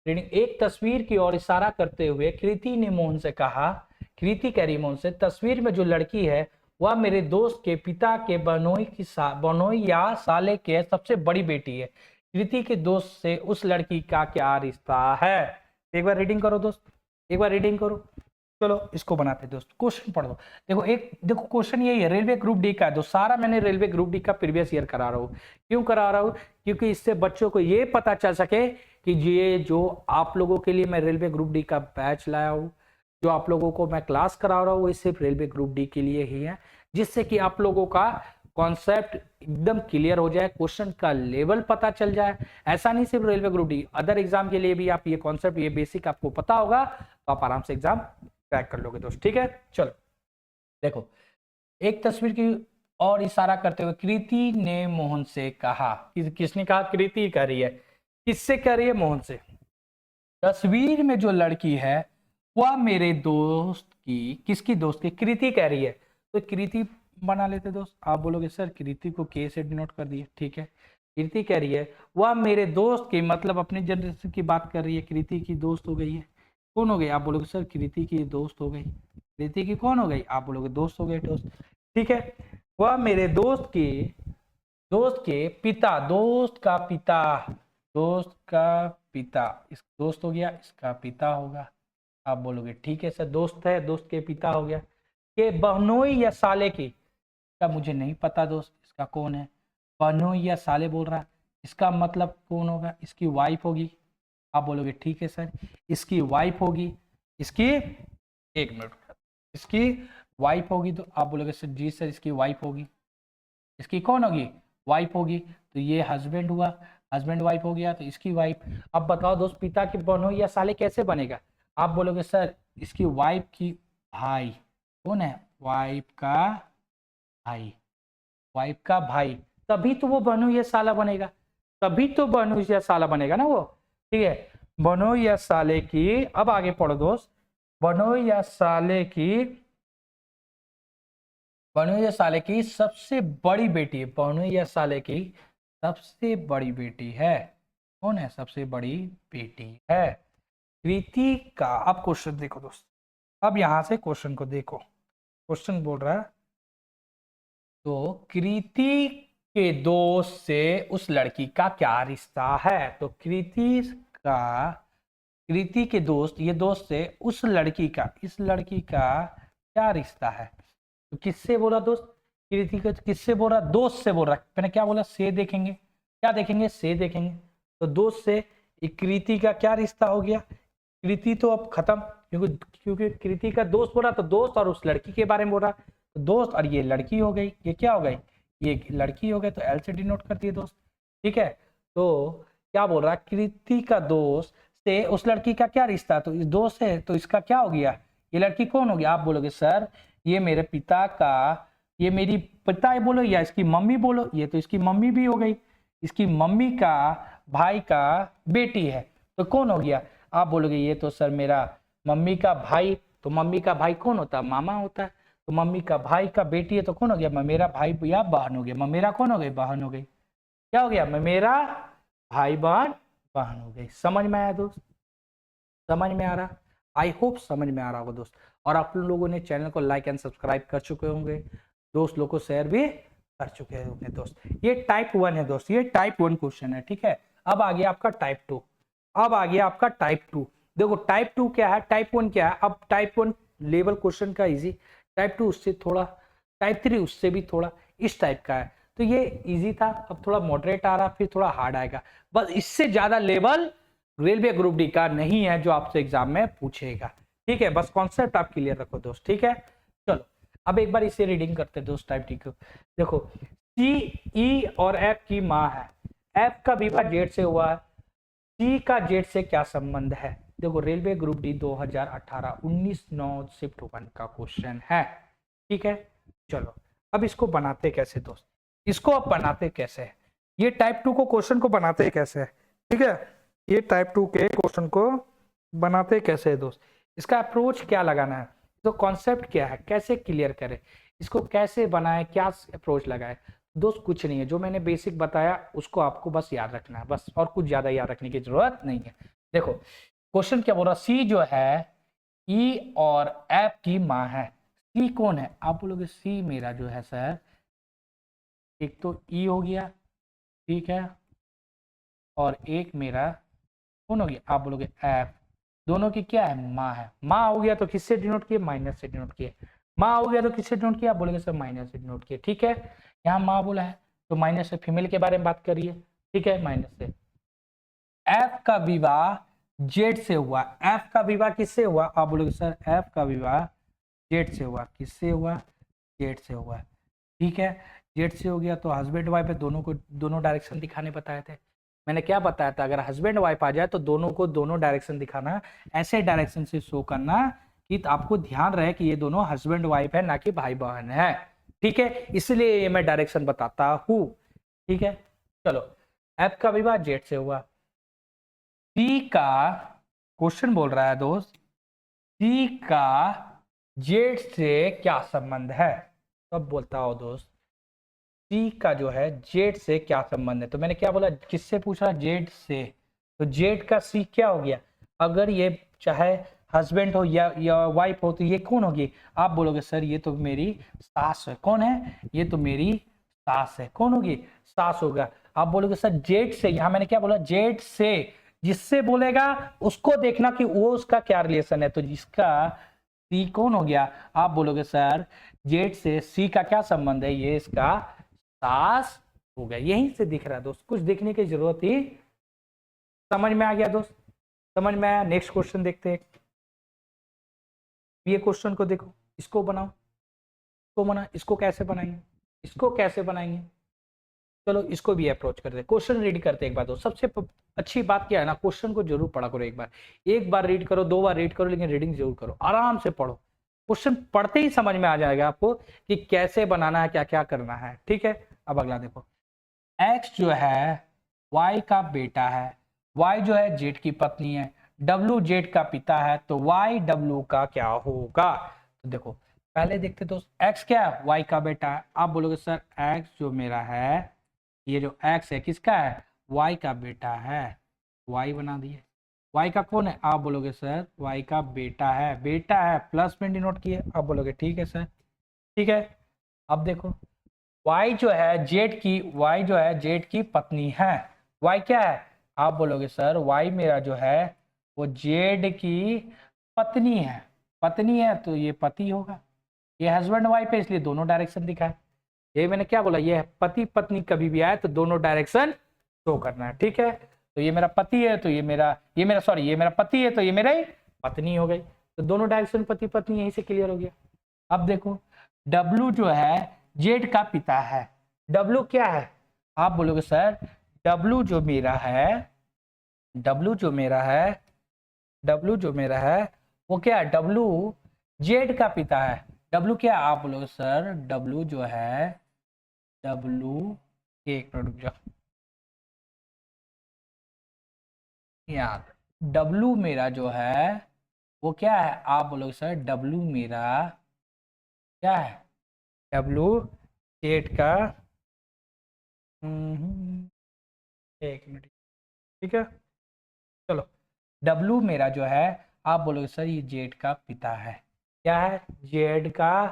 रीडिंग, एक तस्वीर की ओर इशारा करते हुए कृति ने मोहन से कहा, कृति कह रही मोहन से, तस्वीर में जो लड़की है वह मेरे दोस्त के पिता के बहनोई या साले के सबसे बड़ी बेटी है। कृति के दोस्त से उस लड़की का क्या रिश्ता है? एक बार रीडिंग करो दोस्त, एक बार रीडिंग करो। चलो इसको बनाते हैं दोस्त, क्वेश्चन पढ़ दो। देखो क्वेश्चन यही है, रेलवे ग्रुप डी का, जो सारा मैंने रेलवे ग्रुप डी का प्रीवियस ईयर करा रहा हूँ। क्यों करा रहा हूँ? क्योंकि इससे बच्चों को ये पता चल सके कि ये जो आप लोगों के लिए मैं रेलवे ग्रुप डी का बैच लाया हूँ, जो आप लोगों को मैं क्लास करा रहा हूँ, ये सिर्फ रेलवे ग्रुप डी के लिए ही है, जिससे कि आप लोगों का कॉन्सेप्ट एकदम क्लियर हो जाए, क्वेश्चन का लेवल पता चल जाए। ऐसा नहीं सिर्फ railway group D, other exam के लिए भी आप ये कॉन्सेप्ट, ये बेसिक आपको पता होगा तो आप आराम से एग्जाम क्रैक कर लोगे दोस्त। ठीक है, चलो देखो, एक तस्वीर की और इशारा करते हुए कृति ने मोहन से कहा, किसने कहा? कृति कह रही है, किससे कह रही है? मोहन से। तस्वीर में जो लड़की है वह मेरे दोस्त की, किसकी दोस्त की? कृति कह रही है, तो कृति बना लेते दोस्त। आप बोलोगे सर कृति को के से डिनोट कर दिए, ठीक है। कृति कह रही है वह मेरे दोस्त की, मतलब अपने जनरेशन की बात कर रही है, कृति की दोस्त हो गई है। कौन हो गई? आप बोलोगे सर कृति की दोस्त हो गई। कृति की कौन हो गई? आप बोलोगे दोस्त हो गई दोस्त, ठीक है। वह मेरे दोस्त के पिता, दोस्त का पिता, दोस्त का पिता, इस दोस्त हो गया, इसका पिता होगा। आप बोलोगे ठीक है सर, दोस्त है, दोस्त के पिता हो गया। के बहनोई या साले की, का मुझे नहीं पता दोस्त, इसका कौन है? बहनोई या साले बोल रहा है, इसका मतलब कौन होगा? इसकी वाइफ होगी। आप बोलोगे ठीक है सर, इसकी वाइफ होगी, इसकी, एक मिनट, इसकी वाइफ होगी। तो आप बोलोगे सर जी सर इसकी वाइफ होगी। इसकी कौन होगी? वाइफ होगी। तो ये हस्बैंड हुआ, हस्बैंड वाइफ हो गया, तो इसकी वाइफ। अब बताओ दोस्त, पिता की बहनोई या साले कैसे बनेगा? आप बोलोगे सर इसकी वाइफ की भाई, कौन है? वाइफ का भाई, वाइफ का भाई, तभी तो वो बहनोई या साला बनेगा, तभी तो बहनोई या साला बनेगा ना वो, ठीक है। बहनोई या साले की, अब आगे पढ़ो दोस्त, बहनोई या साले की, बहनोई या साले की सबसे बड़ी बेटी है, बहनोई या साले की सबसे बड़ी बेटी है। कौन है? सबसे बड़ी बेटी है कृति का। अब क्वेश्चन देखो दोस्त, अब यहां से क्वेश्चन को देखो, क्वेश्चन बोल रहा है तो कृति के दोस्त से उस लड़की का क्या रिश्ता है? तो कृति के दोस्त, ये दोस्त से उस लड़की का, इस लड़की का क्या रिश्ता है? तो किससे बोला दोस्त? कृति का किससे बोल रहा? दोस्त से बोल रहा। मैंने क्या बोला? से देखेंगे, क्या देखेंगे? से देखेंगे। तो दोस्त से कृति का क्या रिश्ता हो गया? कृति तो अब खत्म, क्योंकि कृति का दोस्त बोला तो दोस्त और उस लड़की के बारे में बोल रहा, तो दोस्त और ये लड़की हो गई, ये क्या हो गई? ये लड़की हो गई, तो एल से डिनोट कर दिए दोस्त, ठीक है। तो क्या बोल रहा? कृति का दोस्त से उस लड़की का क्या रिश्ता? तो इस दोस्त है, तो इसका क्या हो गया? ये लड़की कौन होगी? आप बोलोगे सर ये मेरे पिता का, ये मेरी पिता बोलो या इसकी मम्मी बोलो, ये तो इसकी मम्मी भी हो गई, इसकी मम्मी का भाई का बेटी है, तो कौन हो गया? आप बोलोगे ये तो सर मेरा मम्मी का भाई, तो मम्मी का भाई कौन होता है? मामा होता है। तो मम्मी का भाई का बेटी है, तो कौन हो गया? मेरा भाई या बहन हो गया। मेरा कौन हो गई? बहन हो गई। क्या हो गया? मेरा भाई बहन बहन हो गई। समझ में आया दोस्त? समझ में आ रहा? आई होप समझ में आ रहा होगा दोस्त। और आप लोगों ने चैनल को लाइक एंड सब्सक्राइब कर चुके होंगे, दोस्त लोग को शेयर भी कर चुके होंगे दोस्त। ये टाइप 1 है दोस्त, ये टाइप 1 क्वेश्चन है, ठीक है। अब आ गया आपका टाइप 2, अब आ गया आपका टाइप 2। देखो टाइप 2 क्या है, टाइप 1 क्या है। अब टाइप 1 लेवल क्वेश्चन का इजी, टाइप 2 उससे थोड़ा, टाइप 3 उससे भी थोड़ा इस टाइप का है। तो ये इजी था, अब थोड़ा मॉडरेट आ रहा, फिर थोड़ा हार्ड आएगा। बस इससे ज्यादा लेवल रेलवे ग्रुप डी का नहीं है जो आपसे एग्जाम में पूछेगा, ठीक है। बस कॉन्सेप्ट आप क्लियर रखो दोस्त, ठीक है। चलो अब एक बार इसे रीडिंग करते हैं दोस्त टाइप डी को। देखो सी, ई और एफ की माँ है, एफ का विवाह जेड से हुआ, सी का जेड से क्या संबंध है। देखो रेलवे ग्रुप डी 2018 19/9 शिफ्ट 1 का क्वेश्चन है, ठीक है। चलो अब इसको बनाते कैसे दोस्त, इसको अब बनाते कैसे है, ये टाइप 2 को क्वेश्चन को बनाते कैसे है, ठीक है। ये टाइप 2 के क्वेश्चन को बनाते कैसे है दोस्त, इसका अप्रोच क्या लगाना है, तो कॉन्सेप्ट क्या है, कैसे क्लियर करें, इसको कैसे बनाए, क्या अप्रोच लगाए दोस्त। कुछ नहीं है, जो मैंने बेसिक बताया उसको आपको बस याद रखना है बस, और कुछ ज्यादा याद रखने की जरूरत नहीं है। देखो क्वेश्चन क्या बोल रहा, सी जो है ई और एफ की माँ है। सी कौन है, आप बोलोगे सी मेरा जो है सर, एक तो ई हो गया, ठीक है, और एक मेरा कौन हो गया, आप बोलोगे एफ। दोनों की क्या है, माँ है। माँ हो गया तो किससे डिनोट किए, माइनस से डिनोट किए। माँ हो गया तो किससे डिनोट किया, आप बोलोगे सर माइनस से डिनोट किए, ठीक है। यहाँ माँ बोला है तो माइनस से फीमेल के बारे में बात करिए, ठीक है, माइनस से। एफ का विवाह जेड से हुआ, एफ का विवाह किससे हुआ, आप बोलोगे सर एफ का विवाह जेड से हुआ, किससे हुआ, जेड से हुआ, ठीक है। जेड से हो गया तो हस्बैंड वाइफ है, दोनों को दोनों डायरेक्शन दिखाने बताए थे। मैंने क्या बताया था, अगर हस्बैंड वाइफ आ जाए तो दोनों को दोनों डायरेक्शन दिखाना, ऐसे डायरेक्शन से शो करना कि आपको ध्यान रहे कि ये दोनों हस्बैंड वाइफ है, ना कि भाई बहन है, ठीक है। इसलिए ये मैं डायरेक्शन बताता हूं, ठीक है। चलो एफ का विवाह जेड से हुआ, सी का क्वेश्चन बोल रहा है दोस्त, सी का जेड से क्या संबंध है, तब बोलता हो दोस्त सी का जो है जेड से क्या संबंध है। तो मैंने क्या बोला, किससे पूछा, जेड से, तो जेड का सी क्या हो गया, अगर ये चाहे हस्बैंड हो या वाइफ हो तो ये कौन होगी, आप बोलोगे सर ये तो मेरी सास है। कौन है, ये तो मेरी सास है। कौन होगी, सास होगा। आप बोलोगे सर जेड से, यहां मैंने क्या बोला, जेड से, जिससे बोलेगा उसको देखना कि वो उसका क्या रिलेशन है, तो जिसका सी कौन हो गया, आप बोलोगे सर जेड से सी का क्या संबंध है, ये इसका सास हो गया। यहीं से दिख रहा है दोस्त, कुछ देखने की जरूरत ही, समझ में आ गया दोस्त, समझ में आया। नेक्स्ट क्वेश्चन देखते हैं, ये क्वेश्चन को देखो, इसको बनाओ, इसको बना, इसको कैसे बनाएंगे, इसको कैसे बनाएंगे। चलो इसको भी अप्रोच करते हैं, क्वेश्चन रीड करते हैं एक बार दोस्त। सबसे अच्छी बात क्या है ना, क्वेश्चन को जरूर पढ़ा करो, एक बार रीड करो, 2 बार रीड करो, लेकिन रीडिंग जरूर करो, आराम से पढ़ो। क्वेश्चन पढ़ते ही समझ में आ जाएगा आपको कि कैसे बनाना है, क्या क्या करना है, ठीक है। अब अगला देखो, एक्स जो है वाई का बेटा है, वाई जो है जेड की पत्नी है, डब्लू जेड का पिता है, तो वाई डब्लू का क्या होगा। तो देखो पहले देखते दोस्त, एक्स क्या है, वाई का बेटा है। आप बोलोगे सर एक्स जो मेरा है, ये जो एक्स है किसका है, वाई का बेटा है, वाई बना दिए। वाई का कौन है, आप बोलोगे सर वाई का बेटा है, बेटा है प्लस में डिनोट किए, आप बोलोगे ठीक है सर, ठीक है। अब देखो वाई जो है जेड की, वाई जो है जेड की पत्नी है, वाई क्या है, आप बोलोगे सर वाई मेरा जो है वो जेड की पत्नी है, पत्नी है तो ये पति होगा, ये हस्बैंड वाइफ है इसलिए दोनों डायरेक्शन दिखाए। ये मैंने क्या बोला, ये पति पत्नी कभी भी आए तो दोनों डायरेक्शन शो करना है, ठीक है। तो ये मेरा पति है तो ये मेरा सॉरी ये मेरा पति है तो ये मेरा पत्नी हो गई, तो दोनों डायरेक्शन पति पत्नी, यहीं से क्लियर हो गया। अब देखो डब्लू जो है जेड का पिता है, डब्लू क्या है, आप बोलोगे सर डब्लू जो मेरा है, डब्लू जो मेरा है, डब्लू जो मेरा है वो क्या है, डब्लू जेड का पिता है। डब्लू क्या, आप बोलोगे सर डब्लू जो है, डब्लू एक मिनट रुक जाओ यार, डब्लू मेरा जो है वो क्या है, आप बोलोगे सर डब्लू मेरा क्या है, डब्लू जेड का, एक मिनट, ठीक है। चलो डब्लू मेरा जो है, आप बोलोगे सर ये जेड का पिता है, क्या है, जेड का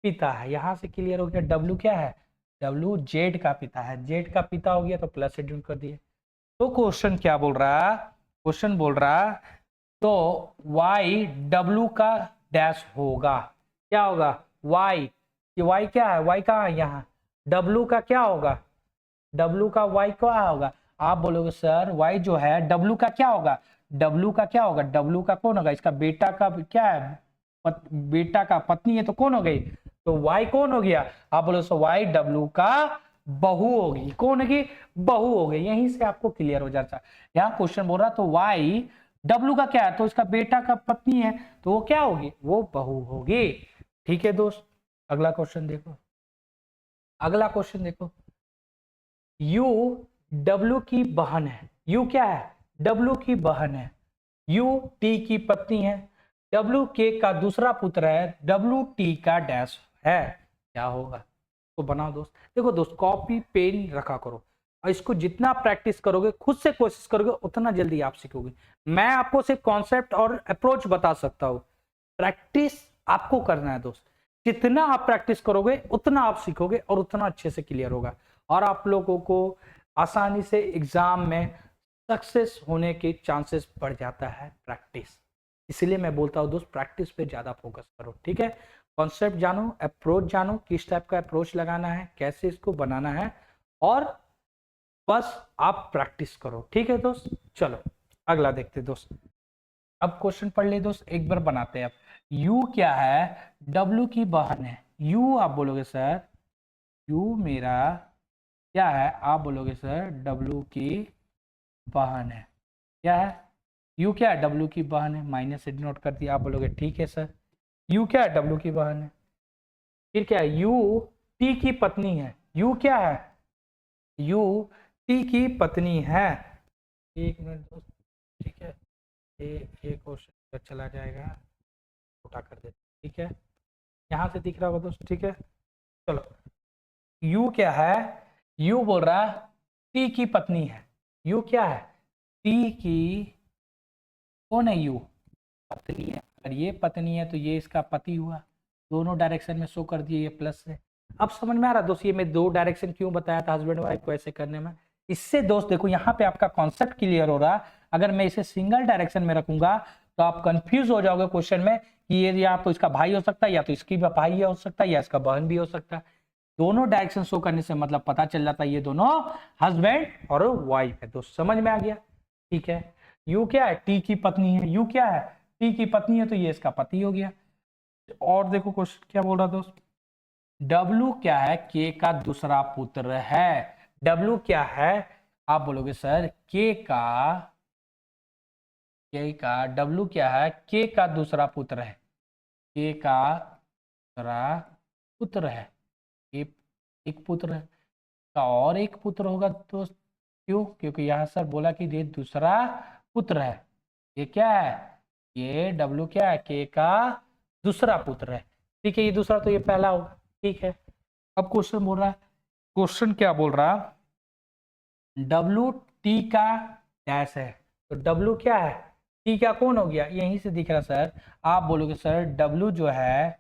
पिता है, यहां से क्लियर हो गया। डब्लू क्या है, डब्लू जेड का पिता है, जेड का पिता हो गया तो प्लस एड कर दिए। तो क्वेश्चन क्या बोल रहा, क्वेश्चन बोल रहा तो वाई डब्लू का डैश होगा, क्या होगा, वाई, ये वाई क्या है, वाई कहाँ है, यहाँ, डब्लू का क्या होगा, डब्लू का वाई क्या होगा, आप बोलोगे सर वाई जो है डब्लू का क्या होगा, डब्लू का क्या होगा, डब्लू का कौन होगा, इसका बेटा का क्या है, बेटा का पत्नी है तो कौन हो गई, तो वाई कौन हो गया, आप बोलो सो वाई डब्लू का बहू होगी। कौन होगी? बहू होगी। यहीं से आपको क्लियर हो जाता है। यहाँ क्वेश्चन बोल रहा तो वाई डब्लू का क्या है, तो इसका बेटा का पत्नी है, तो वो क्या होगी? वो बहू होगी। ठीक है दोस्त, अगला क्वेश्चन देखो। अगला क्वेश्चन देखो, यू डब्लू की बहन है। यू क्या है? डब्लू की बहन है। यू टी की पत्नी है। डब्लू के का दूसरा पुत्र है। डब्लू टी का डैश है। क्या होगा? तो बनाओ दोस्त। देखो दोस्त, कॉपी पेन रखा करो और इसको जितना प्रैक्टिस करोगे, खुद से कोशिश करोगे, उतना जल्दी आप सीखोगे। मैं आपको सिर्फ कॉन्सेप्ट और अप्रोच बता सकता हूं, प्रैक्टिस आपको करना है दोस्त। जितना आप प्रैक्टिस करोगे उतना आप सीखोगे और उतना अच्छे से क्लियर होगा और आप लोगों को आसानी से एग्जाम में सक्सेस होने के चांसेस बढ़ जाता है प्रैक्टिस। इसलिए मैं बोलता हूं दोस्त, प्रैक्टिस पे ज्यादा फोकस करो। ठीक है, कॉन्सेप्ट जानो, अप्रोच जानो, किस टाइप का अप्रोच लगाना है, कैसे इसको बनाना है, और बस आप प्रैक्टिस करो। ठीक है दोस्त, चलो अगला देखते दोस्त। अब क्वेश्चन पढ़ ले दोस्त, एक बार बनाते हैं। अब यू क्या है? डब्लू की बहन है। यू आप बोलोगे सर, यू मेरा क्या है? आप बोलोगे सर डब्लू की बहन है। क्या है? यू क्या है? डब्लू की बहन है। माइनस से नोट कर दिया। आप बोलोगे ठीक है सर, यू क्या है? डब्लू की बहन है। फिर क्या है? यू टी की पत्नी है। यू क्या है? यू टी की पत्नी है। एक मिनट दोस्त, ठीक है, ये क्वेश्चन चला जाएगा, उठा कर देते। ठीक है, यहाँ से दिख रहा होगा दोस्त। ठीक है, चलो, यू क्या है? यू बोल रहा टी की पत्नी है। यू क्या है? टी की, कौन है यू? पत्नी है। अगर ये पत्नी है तो ये इसका पति हुआ। दोनों डायरेक्शन में शो कर दिए ये प्लस से। अब समझ में आ रहा दोस्त, ये मैं दो डायरेक्शन क्यों बताया था हस्बैंड वाइफ को ऐसे करने में? इससे दोस्त देखो, यहाँ पे आपका कॉन्सेप्ट क्लियर हो रहा। अगर मैं इसे सिंगल डायरेक्शन में रखूंगा तो आप कंफ्यूज हो जाओगे क्वेश्चन में कि ये या तो इसका भाई हो सकता है, या तो इसकी भाई हो सकता है, या इसका बहन भी हो सकता है। दोनों डायरेक्शन शो करने से मतलब पता चल जाता है ये दोनों हस्बैंड और वाइफ है। दोस्त समझ में आ गया? ठीक है, यू क्या है? टी की पत्नी है। यू क्या है? टी की पत्नी है, तो ये इसका पति हो गया। और देखो क्वेश्चन क्या बोल रहा दोस्त, डब्लू क्या है? के का दूसरा पुत्र है। डब्लू क्या है? आप बोलोगे सर के का डब्लू क्या है? के का दूसरा पुत्र है। के का दूसरा पुत्र है। ये एक पुत्र है का और एक पुत्र होगा दोस्त। क्यों? क्योंकि यहाँ सर बोला कि ये दूसरा पुत्र है। ये क्या है? ये डब्लू क्या है? के का दूसरा पुत्र है। ठीक है, ये दूसरा तो ये पहला होगा। ठीक है, अब क्वेश्चन बोल रहा है, क्वेश्चन क्या बोल रहा? डब्लू टी का डैश है। तो डब्लू क्या है? टी का कौन हो गया? यहीं से दिख रहा सर। आप बोलोगे सर डब्लू जो है,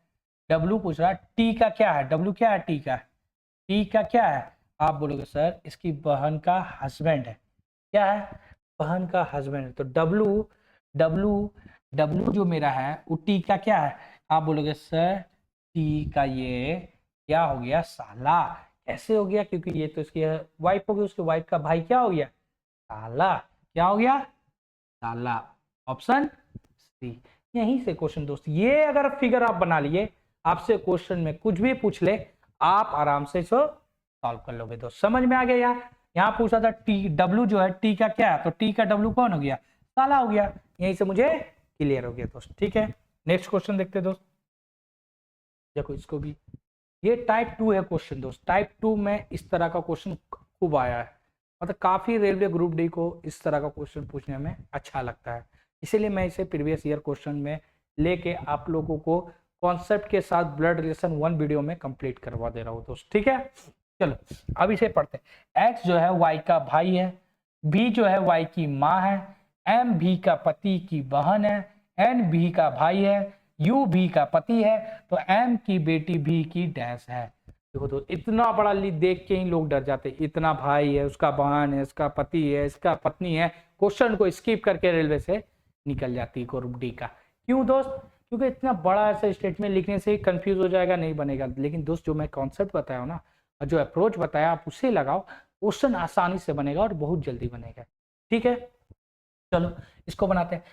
डब्लू पूछ रहा टी का क्या है? डब्लू क्या है? टी का, टी का क्या है? आप बोलोगे सर इसकी बहन का हस्बैंड है। क्या है? बहन का हस्बैंड है। तो डब्लू डब्लू डब्लू जो मेरा है वो टी का क्या है? आप बोलोगे सर टी का ये क्या हो गया? साला। कैसे हो गया? क्योंकि ये तो इसकी वाइफ हो गई, उसकी वाइफ का भाई क्या हो गया? साला। क्या हो गया? साला। Option C. यहीं से क्वेश्चन दोस्त, ये अगर फिगर आप बना लिए, आपसे क्वेश्चन में कुछ भी पूछ ले, आप आराम से इसको सॉल्व कर लोगे दोस्त। समझ में आ गया? यार यहाँ पूछा था टी डब्लू जो है टी का क्या है, तो टी का डब्लू कौन हो गया? साला हो गया। यहीं से मुझे क्लियर हो गया दोस्त। ठीक है, नेक्स्ट क्वेश्चन देखते दोस्त। देखो इसको भी, ये टाइप 2 है क्वेश्चन दोस्त। टाइप 2 में इस तरह का क्वेश्चन खूब आया है, मतलब काफी रेलवे ग्रुप डी को इस तरह का क्वेश्चन पूछने में अच्छा लगता है। इसीलिए मैं इसे प्रीवियस ईयर क्वेश्चन में लेके आप लोगों को कॉन्सेप्ट के साथ ब्लड रिलेशन 1 वीडियो में कंप्लीट करवा दे रहा हूँ दोस्त। ठीक है, चलो अब इसे पढ़ते हैं। एक्स जो है वाई का भाई है, बी जो है वाई की माँ है, एम भी का पति की बहन है, एन भी का भाई है, यू भी का पति है, तो एम की बेटी भी की डैश है। देखो तो इतना बड़ा लिस्ट देख के ही लोग डर जाते हैं। इतना भाई है, उसका बहन है, इसका पति है, इसका पत्नी है, क्वेश्चन को स्किप करके रेलवे से निकल जाती है ग्रुप डी का। क्यों दोस्त? क्योंकि इतना बड़ा ऐसा स्टेटमेंट लिखने से कंफ्यूज हो जाएगा, नहीं बनेगा। लेकिन दोस्त जो मैं कॉन्सेप्ट बताया हूँ ना, और जो अप्रोच बताया आप उसे लगाओ, क्वेश्चन आसानी से बनेगा और बहुत जल्दी बनेगा। ठीक है, चलो इसको बनाते हैं।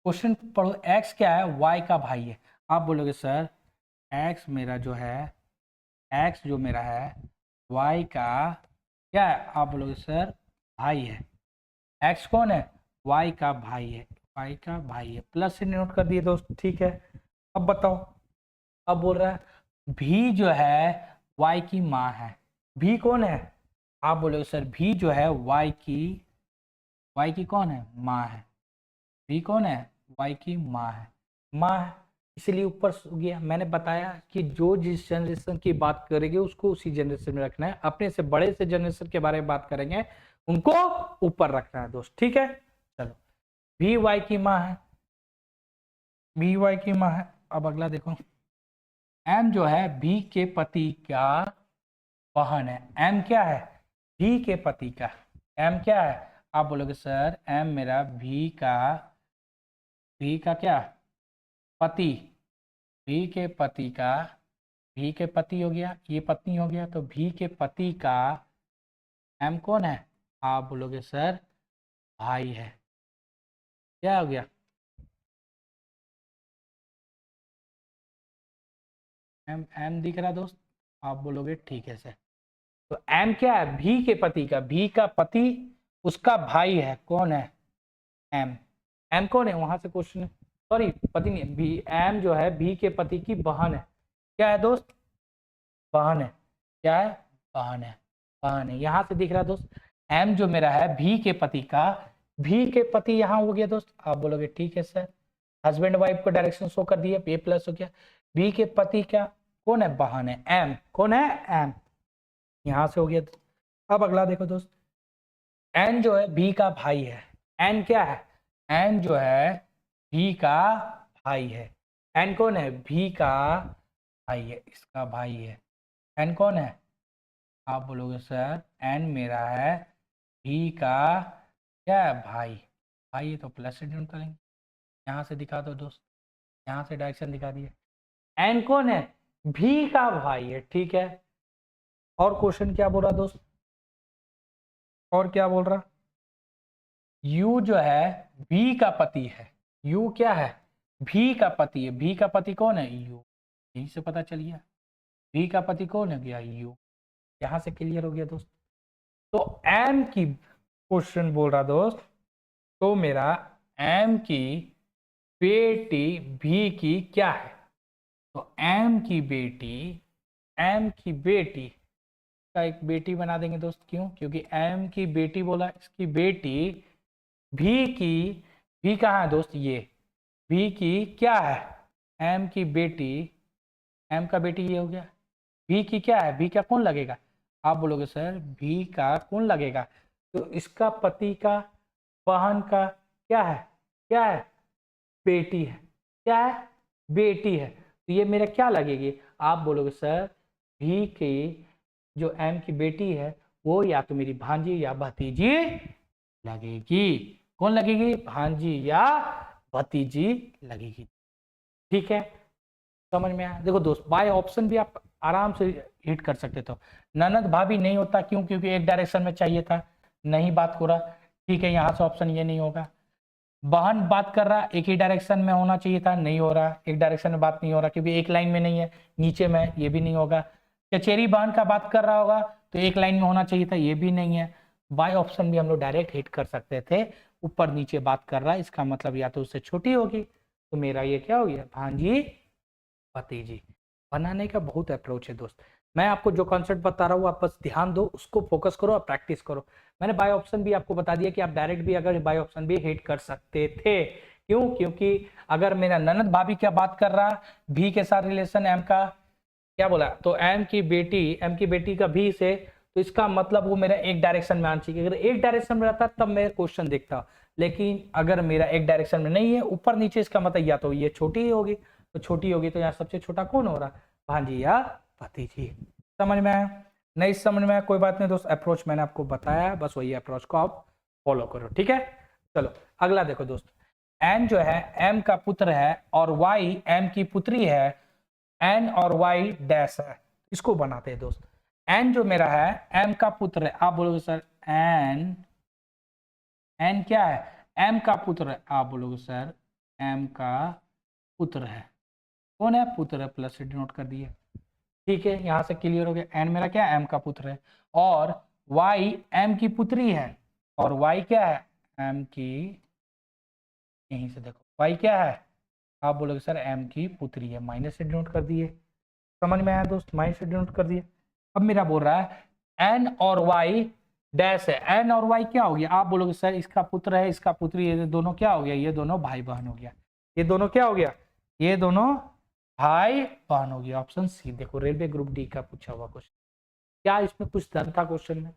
क्वेश्चन पढ़ो, एक्स क्या है? वाई का भाई है। आप बोलोगे सर एक्स मेरा जो है, एक्स जो मेरा है y का क्या है, आप बोलोगे सर भाई है। x कौन है, y का भाई है, y का भाई है, प्लस से नोट कर दिए दोस्त, ठीक है। अब बताओ, अब बोल रहा है भी जो है y की माँ है। भी कौन है, आप बोलोगे सर भी जो है y की कौन है, माँ है। भी कौन है, y की माँ है, माँ है, इसलिए ऊपर सो गया। मैंने बताया कि जो जिस जनरेशन की बात करेंगे उसको उसी जनरेशन में रखना है, अपने से बड़े से जनरेशन के बारे में बात करेंगे उनको ऊपर रखना है दोस्त, ठीक है। चलो, भी वाई की माँ है, भी वाई की माँ है। अब अगला देखो, एम जो है भी के पति का बहन है। एम क्या है, भी के पति का, एम क्या है, आप बोलोगे सर एम मेरा भी का क्या, पति, भी के पति का, भी के पति हो गया, ये पत्नी हो गया, तो भी के पति का एम कौन है, आप बोलोगे सर भाई है। क्या हो गया, एम दिख रहा दोस्त, आप बोलोगे ठीक है सर। तो एम क्या है, भी के पति का, भी का पति उसका भाई है, कौन है, एम। एम कौन है, वहां से क्वेश्चन, सॉरी पति नहीं, भी एम जो है भी के पति की बहन है। क्या है दोस्त, बहन है। क्या है, बहन है, बहन है, यहां से दिख रहा है दोस्त। एम जो मेरा है भी के पति का, भी के पति यहाँ हो गया दोस्त, आप बोलोगे ठीक है सर। हस्बैंड वाइफ को डायरेक्शन शो कर दिया, ए प्लस हो गया। बी के पति क्या, कौन है, बहन है, एम कौन है, एम, यहां से हो गया। अब अगला देखो दोस्त, एन जो है बी का भाई है। एन क्या है, एन जो है बी का भाई है। एन कौन है, भी का भाई है, इसका भाई है। एन कौन है, आप बोलोगे सर एन मेरा है भी का क्या है, भाई। भाई है तो प्लस से डिनोट करेंगे, यहाँ से दिखा दो दोस्त, यहाँ से डायरेक्शन दिखा दिए। एन कौन है, भी का भाई है, ठीक है। और क्वेश्चन क्या बोल रहा दोस्त, और क्या बोल रहा, यू जो है बी का पति है। यू क्या है, भी का पति है। भी का पति कौन है, यू, यही से पता चल गया। भी का पति कौन है गया, यू, यहां से क्लियर हो गया दोस्त। तो एम की क्वेश्चन बोल रहा दोस्त, तो मेरा एम की बेटी भी की क्या है, तो एम की बेटी का एक बेटी बना देंगे दोस्त, क्यों, क्योंकि एम की बेटी बोला, इसकी बेटी भी की, भी कहाँ है दोस्त, ये भी की क्या है, एम की बेटी, एम का बेटी ये हो गया। भी की क्या है, भी का कौन लगेगा, आप बोलोगे सर भी का कौन लगेगा, तो इसका पति का बहन का क्या है, बेटी है। क्या है, बेटी है, तो ये मेरा क्या लगेगी, आप बोलोगे सर भी की जो एम की बेटी है वो या तो मेरी भांजी या भतीजी लगेगी। कौन लगेगी, भांजी या भतीजी लगेगी, ठीक है। समझ में आया, देखो दोस्त बाय ऑप्शन भी आप आराम से हिट कर सकते थे। ननद भाभी नहीं होता, क्यों, क्योंकि एक डायरेक्शन में चाहिए था, नहीं बात हो रहा, ठीक है, यहाँ से ऑप्शन ये नहीं होगा। बहन बात कर रहा, एक ही डायरेक्शन में होना चाहिए था, नहीं हो रहा, एक डायरेक्शन में बात नहीं हो रहा क्योंकि एक लाइन में नहीं है, नीचे में, ये भी नहीं होगा। चचेरी बहन का बात कर रहा होगा तो एक लाइन में होना चाहिए था, ये भी नहीं है। बाय ऑप्शन भी हम लोग डायरेक्ट हिट कर सकते थे, ऊपर नीचे बात कर रहा है, इसका मतलब या तो उससे छोटी होगी, तो मेरा ये क्या हो गया, भांजी भतीजी। बनाने का बहुत अप्रोच है दोस्त, मैं आपको जो कॉन्सेप्ट बता रहा हूँ आप बस ध्यान दो, उसको फोकस करो और प्रैक्टिस करो। मैंने बाय ऑप्शन भी आपको बता दिया कि आप डायरेक्ट भी अगर बाय ऑप्शन भी हिट कर सकते थे, क्यों, क्योंकि अगर मेरा ननद भाभी क्या बात कर रहा, भी के साथ रिलेशन एम का क्या बोला, तो एम की बेटी का भी से, तो इसका मतलब वो मेरा एक डायरेक्शन में आना चाहिए। अगर एक डायरेक्शन में रहता तब मैं क्वेश्चन देखता, लेकिन अगर मेरा एक डायरेक्शन में नहीं है, ऊपर नीचे, इसका मतलब या तो ये छोटी होगी, तो छोटी होगी तो यहाँ सबसे छोटा कौन हो रहा, भांजी या भतीजी। समझ में आया, नहीं समझ में आया कोई बात नहीं दोस्त, अप्रोच मैंने आपको बताया, बस वही अप्रोच को आप फॉलो करो, ठीक है। चलो अगला देखो दोस्त, एन जो है एम का पुत्र है और वाई एम की पुत्री है, एन और वाई डैश है, इसको बनाते हैं दोस्त। एन जो मेरा है एम का पुत्र है, आप बोलोगे सर एन, एन क्या है, एम का पुत्र है, आप बोलोगे सर एम का पुत्र है, कौन है, पुत्र है, प्लस से डिनोट कर दिए। ठीक है, यहां से क्लियर हो गया। एन मेरा क्या है, एम का पुत्र है, और वाई एम की पुत्री है, और वाई क्या है, एम की, यहीं से देखो वाई क्या है, आप बोलोगे सर एम की पुत्री है, माइनस से डिनोट कर दिए। समझ में आया दोस्त, माइनस से डिनोट कर दिए। अब मेरा बोल रहा है एन और वाई डैश है, एन और वाई क्या हो गया, आप बोलोगे सर इसका पुत्र है इसका पुत्री है, ये दोनों क्या हो गया, ये दोनों भाई बहन हो गया, ये दोनों क्या हो गया, ये दोनों भाई बहन हो गया। ऑप्शन सी देखो, रेलवे ग्रुप डी का पूछा हुआ क्वेश्चन। क्या इसमें कुछ दम था क्वेश्चन में,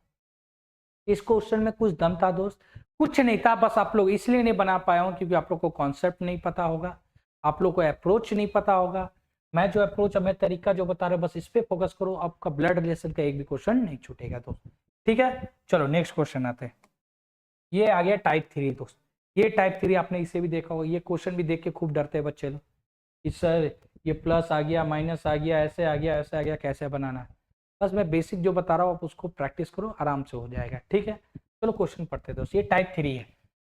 इस क्वेश्चन में कुछ दम था दोस्त, कुछ नहीं था, बस आप लोग इसलिए नहीं बना पाए हो क्योंकि आप लोग को कॉन्सेप्ट नहीं पता होगा, आप लोग को अप्रोच नहीं पता होगा। मैं जो अप्रोच, मैं तरीका जो बता रहा हूँ बस इस पे फोकस करो, आपका ब्लड रिलेशन का एक भी क्वेश्चन नहीं छूटेगा दोस्त। ठीक है, चलो नेक्स्ट क्वेश्चन आते हैं। ये आ गया टाइप 3 दोस्त। ये टाइप 3 आपने इसे भी देखा होगा, ये क्वेश्चन भी देख के खूब डरते हैं बच्चे लोग कि सर ये प्लस आ गया, माइनस आ गया, ऐसे आ गया, ऐसे आ गया, कैसे बनाना है। बस मैं बेसिक जो बता रहा हूँ आप उसको प्रैक्टिस करो, आराम से हो जाएगा। ठीक है, चलो क्वेश्चन पढ़ते हैं दोस्त। ये टाइप 3 है,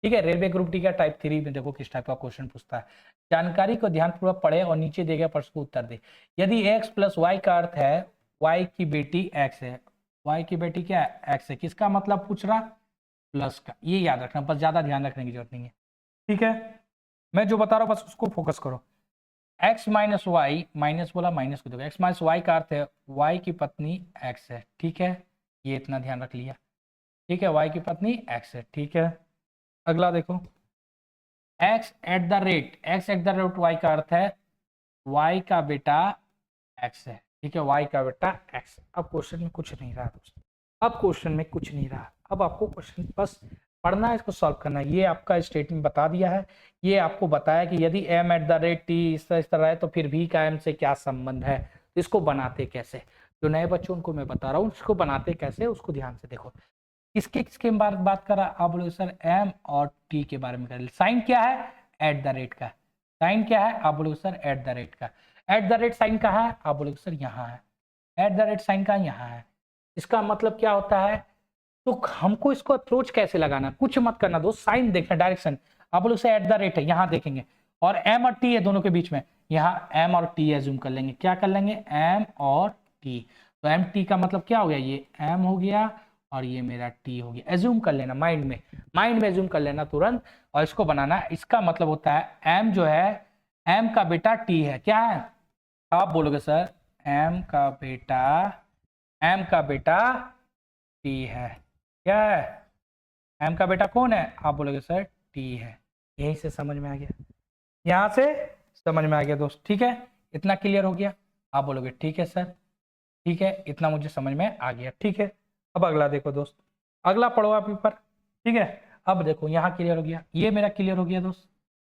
ठीक है, रेलवे ग्रुप डी का टाइप 3 में देखो किस टाइप का क्वेश्चन पूछता है। जानकारी को ध्यानपूर्वक पढ़े और नीचे दिए गए प्रश्न को उत्तर दे। यदि x प्लस वाई का अर्थ है y की बेटी x है, y की बेटी क्या है, x है, किसका मतलब पूछ रहा, प्लस का, ये याद रखना, बस ज्यादा ध्यान रखने की जरूरत नहीं है। ठीक है, मैं जो बता रहा हूँ बस उसको फोकस करो। x माइनस वाई, माइनस बोला माइनस को देखो, x माइनस वाई का अर्थ है y की पत्नी x है, ठीक है, ये इतना ध्यान रख लिया। ठीक है, y की पत्नी x है, ठीक है। अगला देखो, x eight the rate y का अर्थ है y का बेटा x है, ठीक है, y का बेटा x। अब क्वेश्चन में कुछ नहीं रहा दोस्तों, अब क्वेश्चन में कुछ नहीं रहा, अब आपको क्वेश्चन बस पढ़ना है, इसको सॉल्व करना है। ये आपका स्टेटमेंट बता दिया है, ये आपको बताया कि यदि m eight the rate t इस तरह है तो फिर v का m से क्या संबंध है, तो इसको बनाते कैसे, जो नए बच्चों उनको मैं बता रहा हूँ इसको बनाते कैसे, उसको ध्यान से देखो। किसके किसके बारे में बात करा, आप बोलोगे सर m और t के बारे में कर। साइन क्या है, एट द रेट का, साइन क्या है, आप बोलोगे सर एट द रेट का। एट द रेट साइन कहाँ है, आप बोलोगे सर यहाँ है, एट द रेट साइन का यहाँ है। इसका मतलब क्या होता है, तो हमको इसको अप्रोच कैसे लगाना, कुछ मत करना दोस्त, साइन देखना, डायरेक्शन। आप लोग से एट द रेट है, यहाँ देखेंगे, और एम और टी है दोनों के बीच में, यहाँ एम और टी एज्यूम कर लेंगे, क्या कर लेंगे, एम और टी। तो एम टी का मतलब क्या हो गया, ये एम हो गया और ये मेरा टी हो गया, एज्यूम कर लेना माइंड में एज्यूम कर लेना तुरंत, और इसको बनाना। इसका मतलब होता है एम जो है, एम का बेटा टी है, क्या है, आप बोलोगे सर एम का बेटा टी है, क्या है, एम का बेटा कौन है, आप बोलोगे सर टी है। यहीं से समझ में आ गया, यहां से समझ में आ गया दोस्त। ठीक है, इतना क्लियर हो गया, आप बोलोगे ठीक है सर, ठीक है, इतना मुझे समझ में आ गया। ठीक है, अब अगला देखो दोस्त, अगला पढ़ो आप पेपर। ठीक है, अब देखो यहाँ क्लियर हो गया, ये मेरा क्लियर हो गया दोस्त।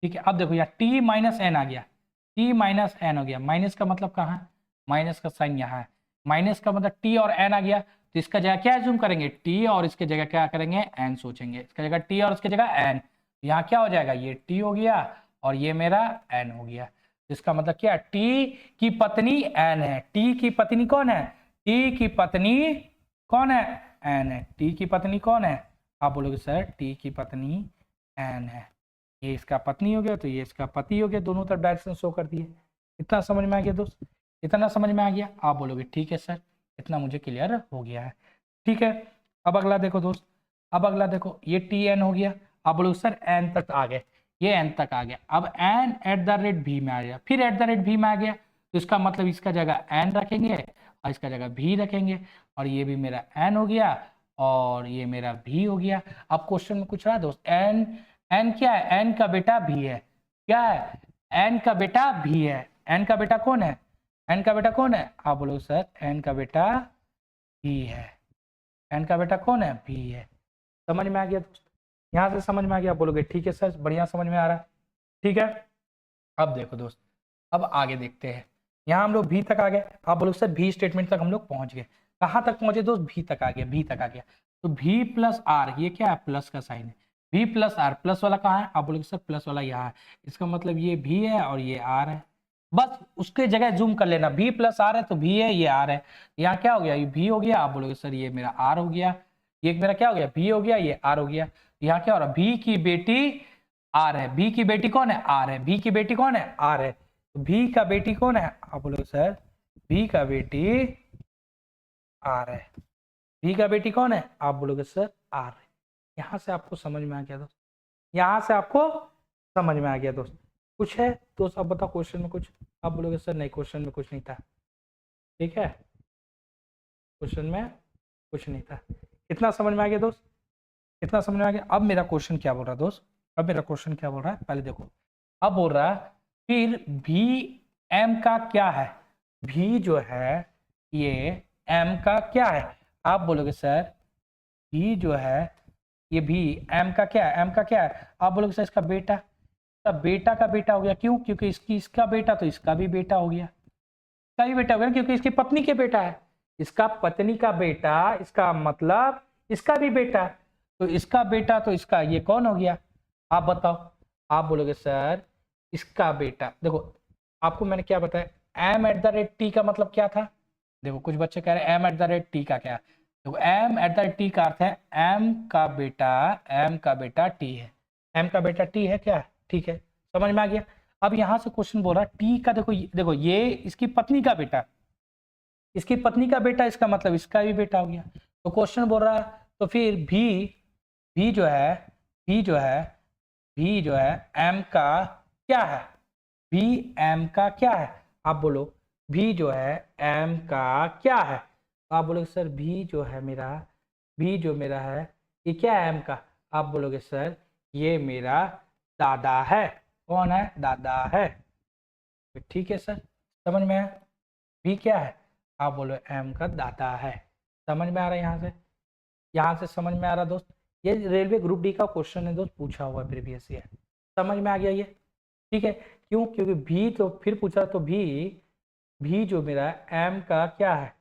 ठीक है, अब देखो यहाँ टी माइनस एन आ गया, टी माइनस एन हो गया, माइनस का मतलब कहाँ है, माइनस का साइन यहाँ है, माइनस का मतलब टी और एन आ गया, तो इसका जगह क्या एज्यूम करेंगे, टी, और इसके जगह क्या करेंगे, एन सोचेंगे, इसका जगह टी और इसके जगह एन, यहाँ क्या हो जाएगा, ये टी हो गया और ये मेरा एन हो गया। इसका मतलब क्या, टी की पत्नी एन है, टी की पत्नी कौन है, टी की पत्नी कौन है, एन है, टी की पत्नी कौन है, आप बोलोगे सर टी की पत्नी एन है, ये इसका पत्नी हो गया तो ये इसका पति हो गया, दोनों तरफ डायरेक्शन शो कर दिए। इतना समझ में आ गया दोस्त, इतना समझ में आ गया, आप बोलोगे ठीक है सर, इतना मुझे क्लियर हो गया है। ठीक है, अब अगला देखो दोस्त, अब अगला देखो, ये टी एन हो गया, आप बोलोगे सर एन तक आ गए, ये एन तक आ गया, अब एन एट द रेट भी में आ गया, फिर एट द रेट भी में आ गया, तो इसका मतलब इसका जगह एन रखेंगे और इसका जगह भी रखेंगे, और ये भी मेरा एन हो गया और ये मेरा भी हो गया। अब क्वेश्चन में कुछ रहा दोस्त, एन, एन क्या है, एन का बेटा भी है, क्या है, एन का बेटा भी है, एन का बेटा कौन है, एन का बेटा कौन है, आप बोलो सर एन का बेटा भी है, एन का बेटा कौन है, भी है। समझ में आ गया दोस्त, यहाँ से समझ में आ गया, बोलोगे ठीक है सर, बढ़िया समझ में आ रहा है। ठीक है, अब देखो दोस्त, अब आगे देखते हैं, यहाँ हम लोग भी तक आ गए, आप बोलो सर भी स्टेटमेंट तक हम लोग पहुंच गए, कहाँ तक पहुंचे दोस्त, भी तक आ गया, भी तक आ गया, तो भी प्लस आर, ये क्या है, प्लस का साइन है, भी प्लस आर, प्लस वाला कहाँ है, आप बोलोगे सर प्लस वाला यहाँ है, इसका मतलब ये भी है और ये आर है, बस उसके जगह जूम कर लेना, भी प्लस आर है तो भी है, ये आर है, यहाँ क्या हो गया, ये भी हो गया, आप बोलोगे सर ये मेरा आर हो गया, ये मेरा क्या हो गया, भी हो गया, ये आर हो गया, यहाँ क्या हो रहा है, भी की बेटी आर है, भी की बेटी कौन है, आर है, भी की बेटी कौन है, आर है, तो भी का बेटी कौन है, आप बोलोगे सर बी का बेटी आर है। बी का बेटी कौन है? आप बोलोगे सर आर है। यहां से आपको समझ में आ गया दोस्त, यहां से आपको समझ में आ गया दोस्त। कुछ है दोस्त? अब बताओ क्वेश्चन में कुछ। आप बोलोगे सर नहीं, क्वेश्चन में कुछ नहीं था। ठीक है, क्वेश्चन में कुछ नहीं था। कितना समझ में आ गया दोस्त? कितना समझ में आ गया? अब मेरा क्वेश्चन क्या बोल रहा है दोस्त? अब मेरा क्वेश्चन क्या बोल रहा है पहले देखो। अब बोल रहा है फिर भी एम का क्या है? भी जो है ये एम का क्या है? आप बोलोगे सर भी जो है ये भी एम का क्या है? एम का क्या है? आप बोलोगे सर इसका बेटा। इसका बेटा का बेटा हो गया। क्यों? क्योंकि इसका बेटा तो इसका भी बेटा हो गया। इसका भी बेटा हो गया क्योंकि इसकी पत्नी के बेटा है। इसका पत्नी का बेटा, इसका मतलब इसका भी बेटा। तो इसका बेटा तो इसका, ये कौन हो गया? आप बताओ। आप बोलोगे सर इसका बेटा। देखो आपको मैंने क्या बताया, M at the rate T का मतलब क्या था? देखो कुछ बच्चे कह रहे हैं M at the rate T का क्या? देखो M at the rate T का अर्थ है एम का बेटा टी है। एम का बेटा टी है क्या? ठीक है, समझ में आ गया। अब यहां से क्वेश्चन बोल रहा है टी का, देखो ये इसकी पत्नी का बेटा, इसकी पत्नी का बेटा, इसका मतलब इसका भी बेटा हो गया। तो क्वेश्चन बोल रहा है तो फिर भी जो है भी जो है भी जो है एम का क्या है? भी एम का क्या है? आप बोलो भी जो है एम का क्या है? आप बोलोगे सर भी जो है मेरा, भी जो मेरा है ये क्या है एम का? आप बोलोगे सर ये मेरा दादा है। कौन है? दादा है। ठीक है सर, समझ में आया। भी क्या है? आप बोलो एम का दादा है। समझ में आ रहा है? यहाँ से समझ में आ रहा दोस्त? ये रेलवे ग्रुप डी का क्वेश्चन है दोस्त, पूछा हुआ प्रीवियस ईयर। समझ में आ गया ये? ठीक है। क्यों? क्योंकि भी तो फिर पूछा तो भी जो मेरा एम का क्या है?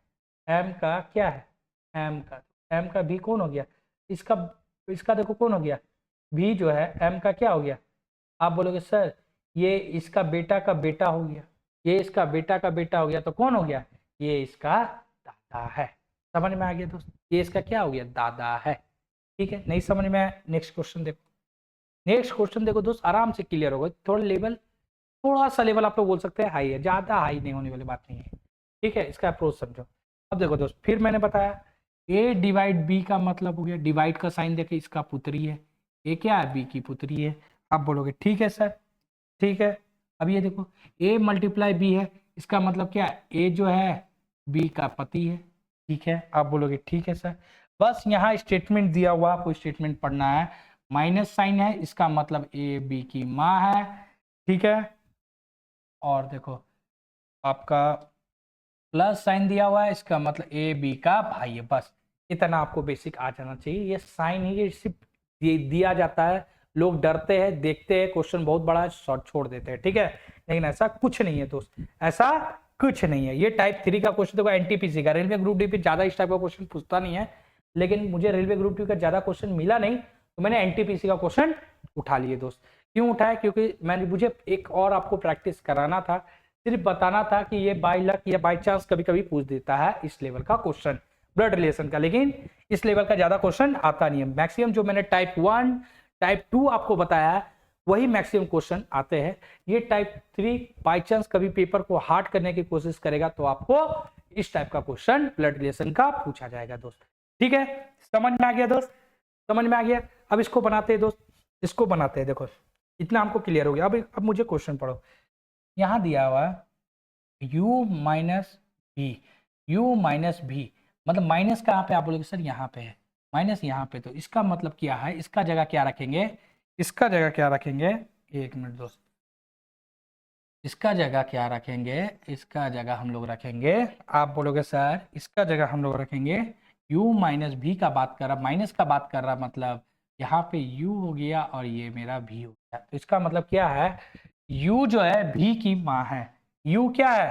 एम का क्या है? एम का भी कौन हो गया? इसका इसका देखो कौन हो गया? भी जो है एम का क्या हो गया? आप बोलोगे सर ये इसका बेटा का बेटा हो गया। ये इसका बेटा का बेटा हो गया तो कौन हो गया? ये इसका दादा है। समझ में आ गया दोस्त? ये इसका क्या हो गया? दादा है। ठीक है, नहीं समझ में आया? नेक्स्ट क्वेश्चन देखो। नेक्स्ट क्वेश्चन देखो दोस्त, आराम से क्लियर होगा। थोड़ा सा लेवल आप लोग बोल सकते हैं हाई है, ज्यादा हाई नहीं होने वाली बात नहीं है। ठीक है, इसका अप्रोच समझो। अब देखो दोस्त, फिर मैंने बताया ए डिवाइड बी का मतलब हो गया, डिवाइड का साइन देखे, इसका पुत्री है, ए क्या है? बी की पुत्री है। आप बोलोगे ठीक है सर, ठीक है। अब ये देखो ए मल्टीप्लाई बी है, इसका मतलब क्या है? ए जो है बी का पति है। ठीक है, आप बोलोगे ठीक है सर। बस यहाँ स्टेटमेंट दिया हुआ, आपको स्टेटमेंट पढ़ना है। माइनस साइन है, इसका मतलब ए बी की माँ है। ठीक है, और देखो आपका प्लस साइन दिया हुआ है, इसका मतलब ए बी का भाई है। बस इतना आपको बेसिक आ जाना चाहिए। ये साइन ही सिर्फ दिया जाता है, लोग डरते हैं, देखते हैं क्वेश्चन बहुत बड़ा है, शॉर्ट छोड़ देते हैं। ठीक है, लेकिन ऐसा कुछ नहीं है दोस्त, ऐसा कुछ नहीं है। ये टाइप 3 का क्वेश्चन देखो, एनटीपीसी का, रेलवे ग्रुप डी पे ज्यादा इस टाइप का क्वेश्चन पूछता नहीं है, लेकिन मुझे रेलवे ग्रुप डी का ज्यादा क्वेश्चन मिला नहीं तो मैंने एनटीपीसी का क्वेश्चन उठा लिए दोस्त। क्यों उठाया? क्योंकि मुझे एक और आपको प्रैक्टिस कराना था, सिर्फ बताना था कि ये बाय लक या बाय चांस कभी कभी पूछ देता है इस लेवल का क्वेश्चन, ब्लड रिलेशन का, लेकिन इस लेवल का ज्यादा क्वेश्चन आता नहीं है। मैक्सिमम जो मैंने टाइप 1 टाइप 2 आपको बताया है वही मैक्सिमम क्वेश्चन आते हैं। ये टाइप 3 बाय चांस कभी पेपर को हार्ड करने की कोशिश करेगा तो आपको इस टाइप का क्वेश्चन ब्लड रिलेशन का पूछा जाएगा दोस्त। ठीक है, समझ में आ गया दोस्त? समझ में आ गया? अब इसको बनाते हैं दोस्त, इसको बनाते हैं। देखो इतना हमको क्लियर हो गया। अब मुझे क्वेश्चन पढ़ो। यहां दिया हुआ u माइनस भी, u माइनस भी मतलब माइनस कहाँ पे? आप बोलोगे सर यहाँ पे है, माइनस यहाँ पे, तो इसका मतलब क्या है? इसका जगह क्या रखेंगे? इसका जगह क्या रखेंगे? एक मिनट दोस्त, इसका जगह क्या रखेंगे? इसका जगह हम लोग रखेंगे, आप बोलोगे सर इसका जगह हम लोग रखेंगे u माइनस भी का बात कर रहा, माइनस का बात कर रहा, मतलब यहाँ पे u हो गया और ये मेरा v हो गया। तो इसका मतलब क्या है? u जो है v की माँ है। u क्या है?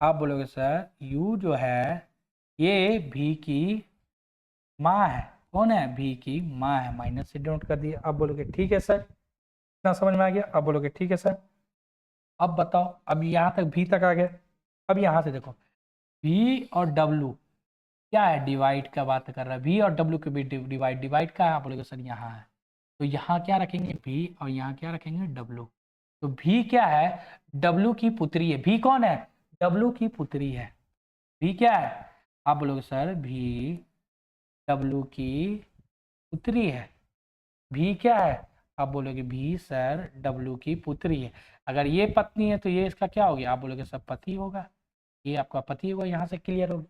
आप बोलोगे सर u जो है ये v की माँ है। कौन है? v की माँ है। माइनस से डिनोट कर दिया। आप बोलोगे ठीक है सर, इतना समझ में आ गया? आप बोलोगे ठीक है सर। अब बताओ, अब यहाँ तक v तक आ गया। अब यहाँ से देखो v और w क्या है? डिवाइड का बात कर रहा है, v और w के बीच डिवाइड, डिवाइड का है। आप बोलोगे सर यहाँ है, तो यहाँ क्या रखेंगे? v और यहाँ क्या रखेंगे? w। तो v क्या है? w की पुत्री है। v कौन है? w की पुत्री है। भी क्या है? आप बोलोगे सर भी डब्लू की पुत्री है। भी क्या है? आप बोलोगे भी सर डब्लू की पुत्री है। अगर ये पत्नी है तो ये इसका क्या हो गया? आप बोलोगे सर पति होगा। ये आपका पति होगा, यहाँ से क्लियर होगा।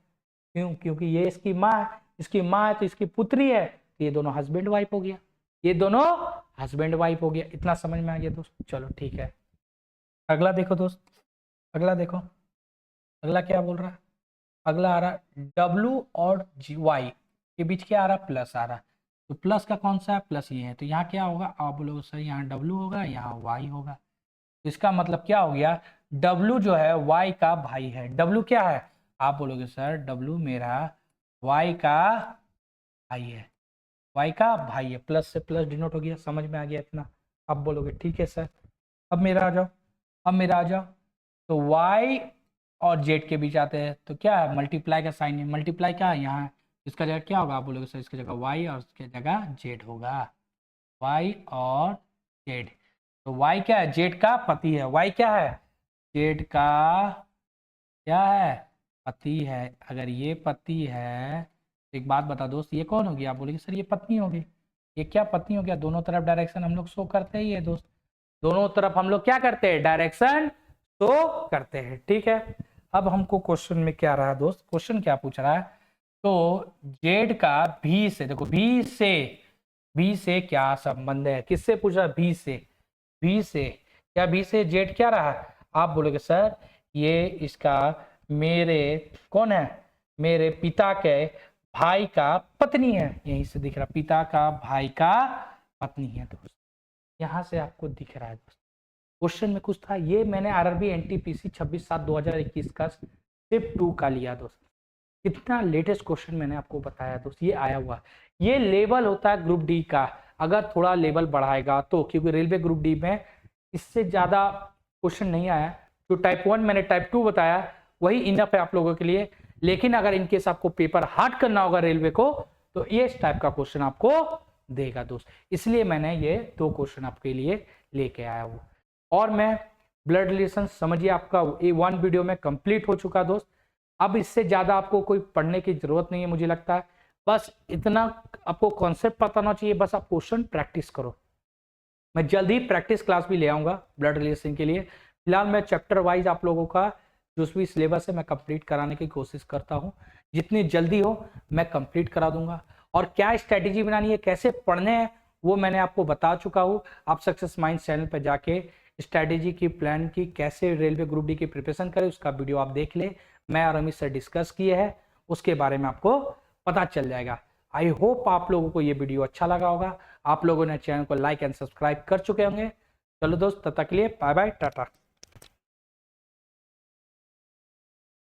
क्यों? क्योंकि ये इसकी माँ है, इसकी माँ है तो इसकी पुत्री है, तो ये दोनों हस्बैंड वाइफ हो गया, ये दोनों हस्बैंड वाइफ हो गया। इतना समझ में आ गया दोस्त? चलो ठीक है, अगला देखो दोस्त, अगला देखो, अगला क्या बोल रहा है? अगला आ रहा डब्लू और जी वाई के बीच क्या आ रहा? प्लस आ रहा। तो प्लस का कौन सा है? प्लस ये है, तो यहाँ क्या होगा? आप बोलोगे सर यहाँ डब्लू होगा, यहाँ वाई होगा। तो इसका मतलब क्या हो गया? डब्लू जो है वाई का भाई है। डब्लू क्या है? आप बोलोगे सर डब्लू मेरा वाई का भाई है, वाई का भाई है। प्लस से प्लस डिनोट हो गया, समझ में आ गया इतना? अब बोलोगे ठीक है सर। अब मेरा आ जाओ, अब मेरा आ जाओ। तो y और z के बीच आते हैं तो क्या है? मल्टीप्लाई का साइन है। मल्टीप्लाई क्या है यहाँ? इसका जगह क्या होगा? आप बोलोगे सर इसकी जगह y और इसकी जगह z होगा। y और z, तो y क्या है? z का पति है। y क्या है? z का क्या है? पति है। अगर ये पति है, एक बात बता दोस्त, ये कौन होगी? आप बोलेंगे सर ये पत्नी होगी। ये क्या पत्नी हो गया? दोनों तरफ डायरेक्शन हम लोग शो करते ही है दोस्त, दोनों तरफ हम लोग क्या करते हैं? डायरेक्शन शो करते हैं। ठीक है, अब हमको क्वेश्चन में क्या रहा दोस्त? क्वेश्चन क्या पूछ रहा है? तो जेड का भी से, देखो भी से क्या संबंध है? किससे पूछ रहा है? भी से। भी से क्या? भी से जेड क्या रहा? आप बोलोगे सर ये इसका मेरे कौन है? मेरे पिता के भाई का पत्नी है। यहीं से दिख रहा, पिता का भाई का पत्नी है दोस्त, यहाँ से आपको दिख रहा है दोस्त। क्वेश्चन में कुछ था, ये मैंने आरआरबी एनटीपीसी 26/7/2021 का शिफ्ट 2 का लिया दोस्त। कितना लेटेस्ट क्वेश्चन मैंने आपको बताया दोस्त, ये आया हुआ। ये लेवल होता है ग्रुप डी का, अगर थोड़ा लेवल बढ़ाएगा तो, क्योंकि रेलवे ग्रुप डी में इससे ज्यादा क्वेश्चन नहीं आया। जो टाइप 1 मैंने टाइप 2 बताया वही इनफ है आप लोगों के लिए, लेकिन अगर इनकेस आपको पेपर हार्ड करना होगा रेलवे को तो ये इस टाइप का क्वेश्चन आपको देगा दोस्त। इसलिए मैंने ये 2 क्वेश्चन आपके लिए लेके आया हूँ। और मैं ब्लड रिलेशन समझिए आपका A1 वीडियो में कंप्लीट हो चुका दोस्त। अब इससे ज्यादा आपको कोई पढ़ने की जरूरत नहीं है मुझे लगता है, बस इतना आपको कॉन्सेप्ट पता होना चाहिए, बस आप क्वेश्चन प्रैक्टिस करो। मैं जल्द ही प्रैक्टिस क्लास भी ले आऊंगा ब्लड रिलेशन के लिए। फिलहाल मैं चैप्टर वाइज आप लोगों का जो भी सिलेबस है मैं कंप्लीट कराने की कोशिश करता हूँ, जितनी जल्दी हो मैं कंप्लीट करा दूंगा। और क्या स्ट्रैटेजी बनानी है, कैसे पढ़ने हैं, वो मैंने आपको बता चुका हूँ। आप सक्सेस माइंड चैनल पर जाके स्ट्रैटेजी की, प्लान की, कैसे रेलवे ग्रुप डी की प्रिपरेशन करें उसका वीडियो आप देख ले। मैं और अमित सर डिस्कस किए हैं, उसके बारे में आपको पता चल जाएगा। आई होप आप लोगों को ये वीडियो अच्छा लगा होगा। आप लोगों ने चैनल को लाइक एंड सब्सक्राइब कर चुके होंगे। चलो दोस्त, तब तक के लिए बाय बाय, टाटा।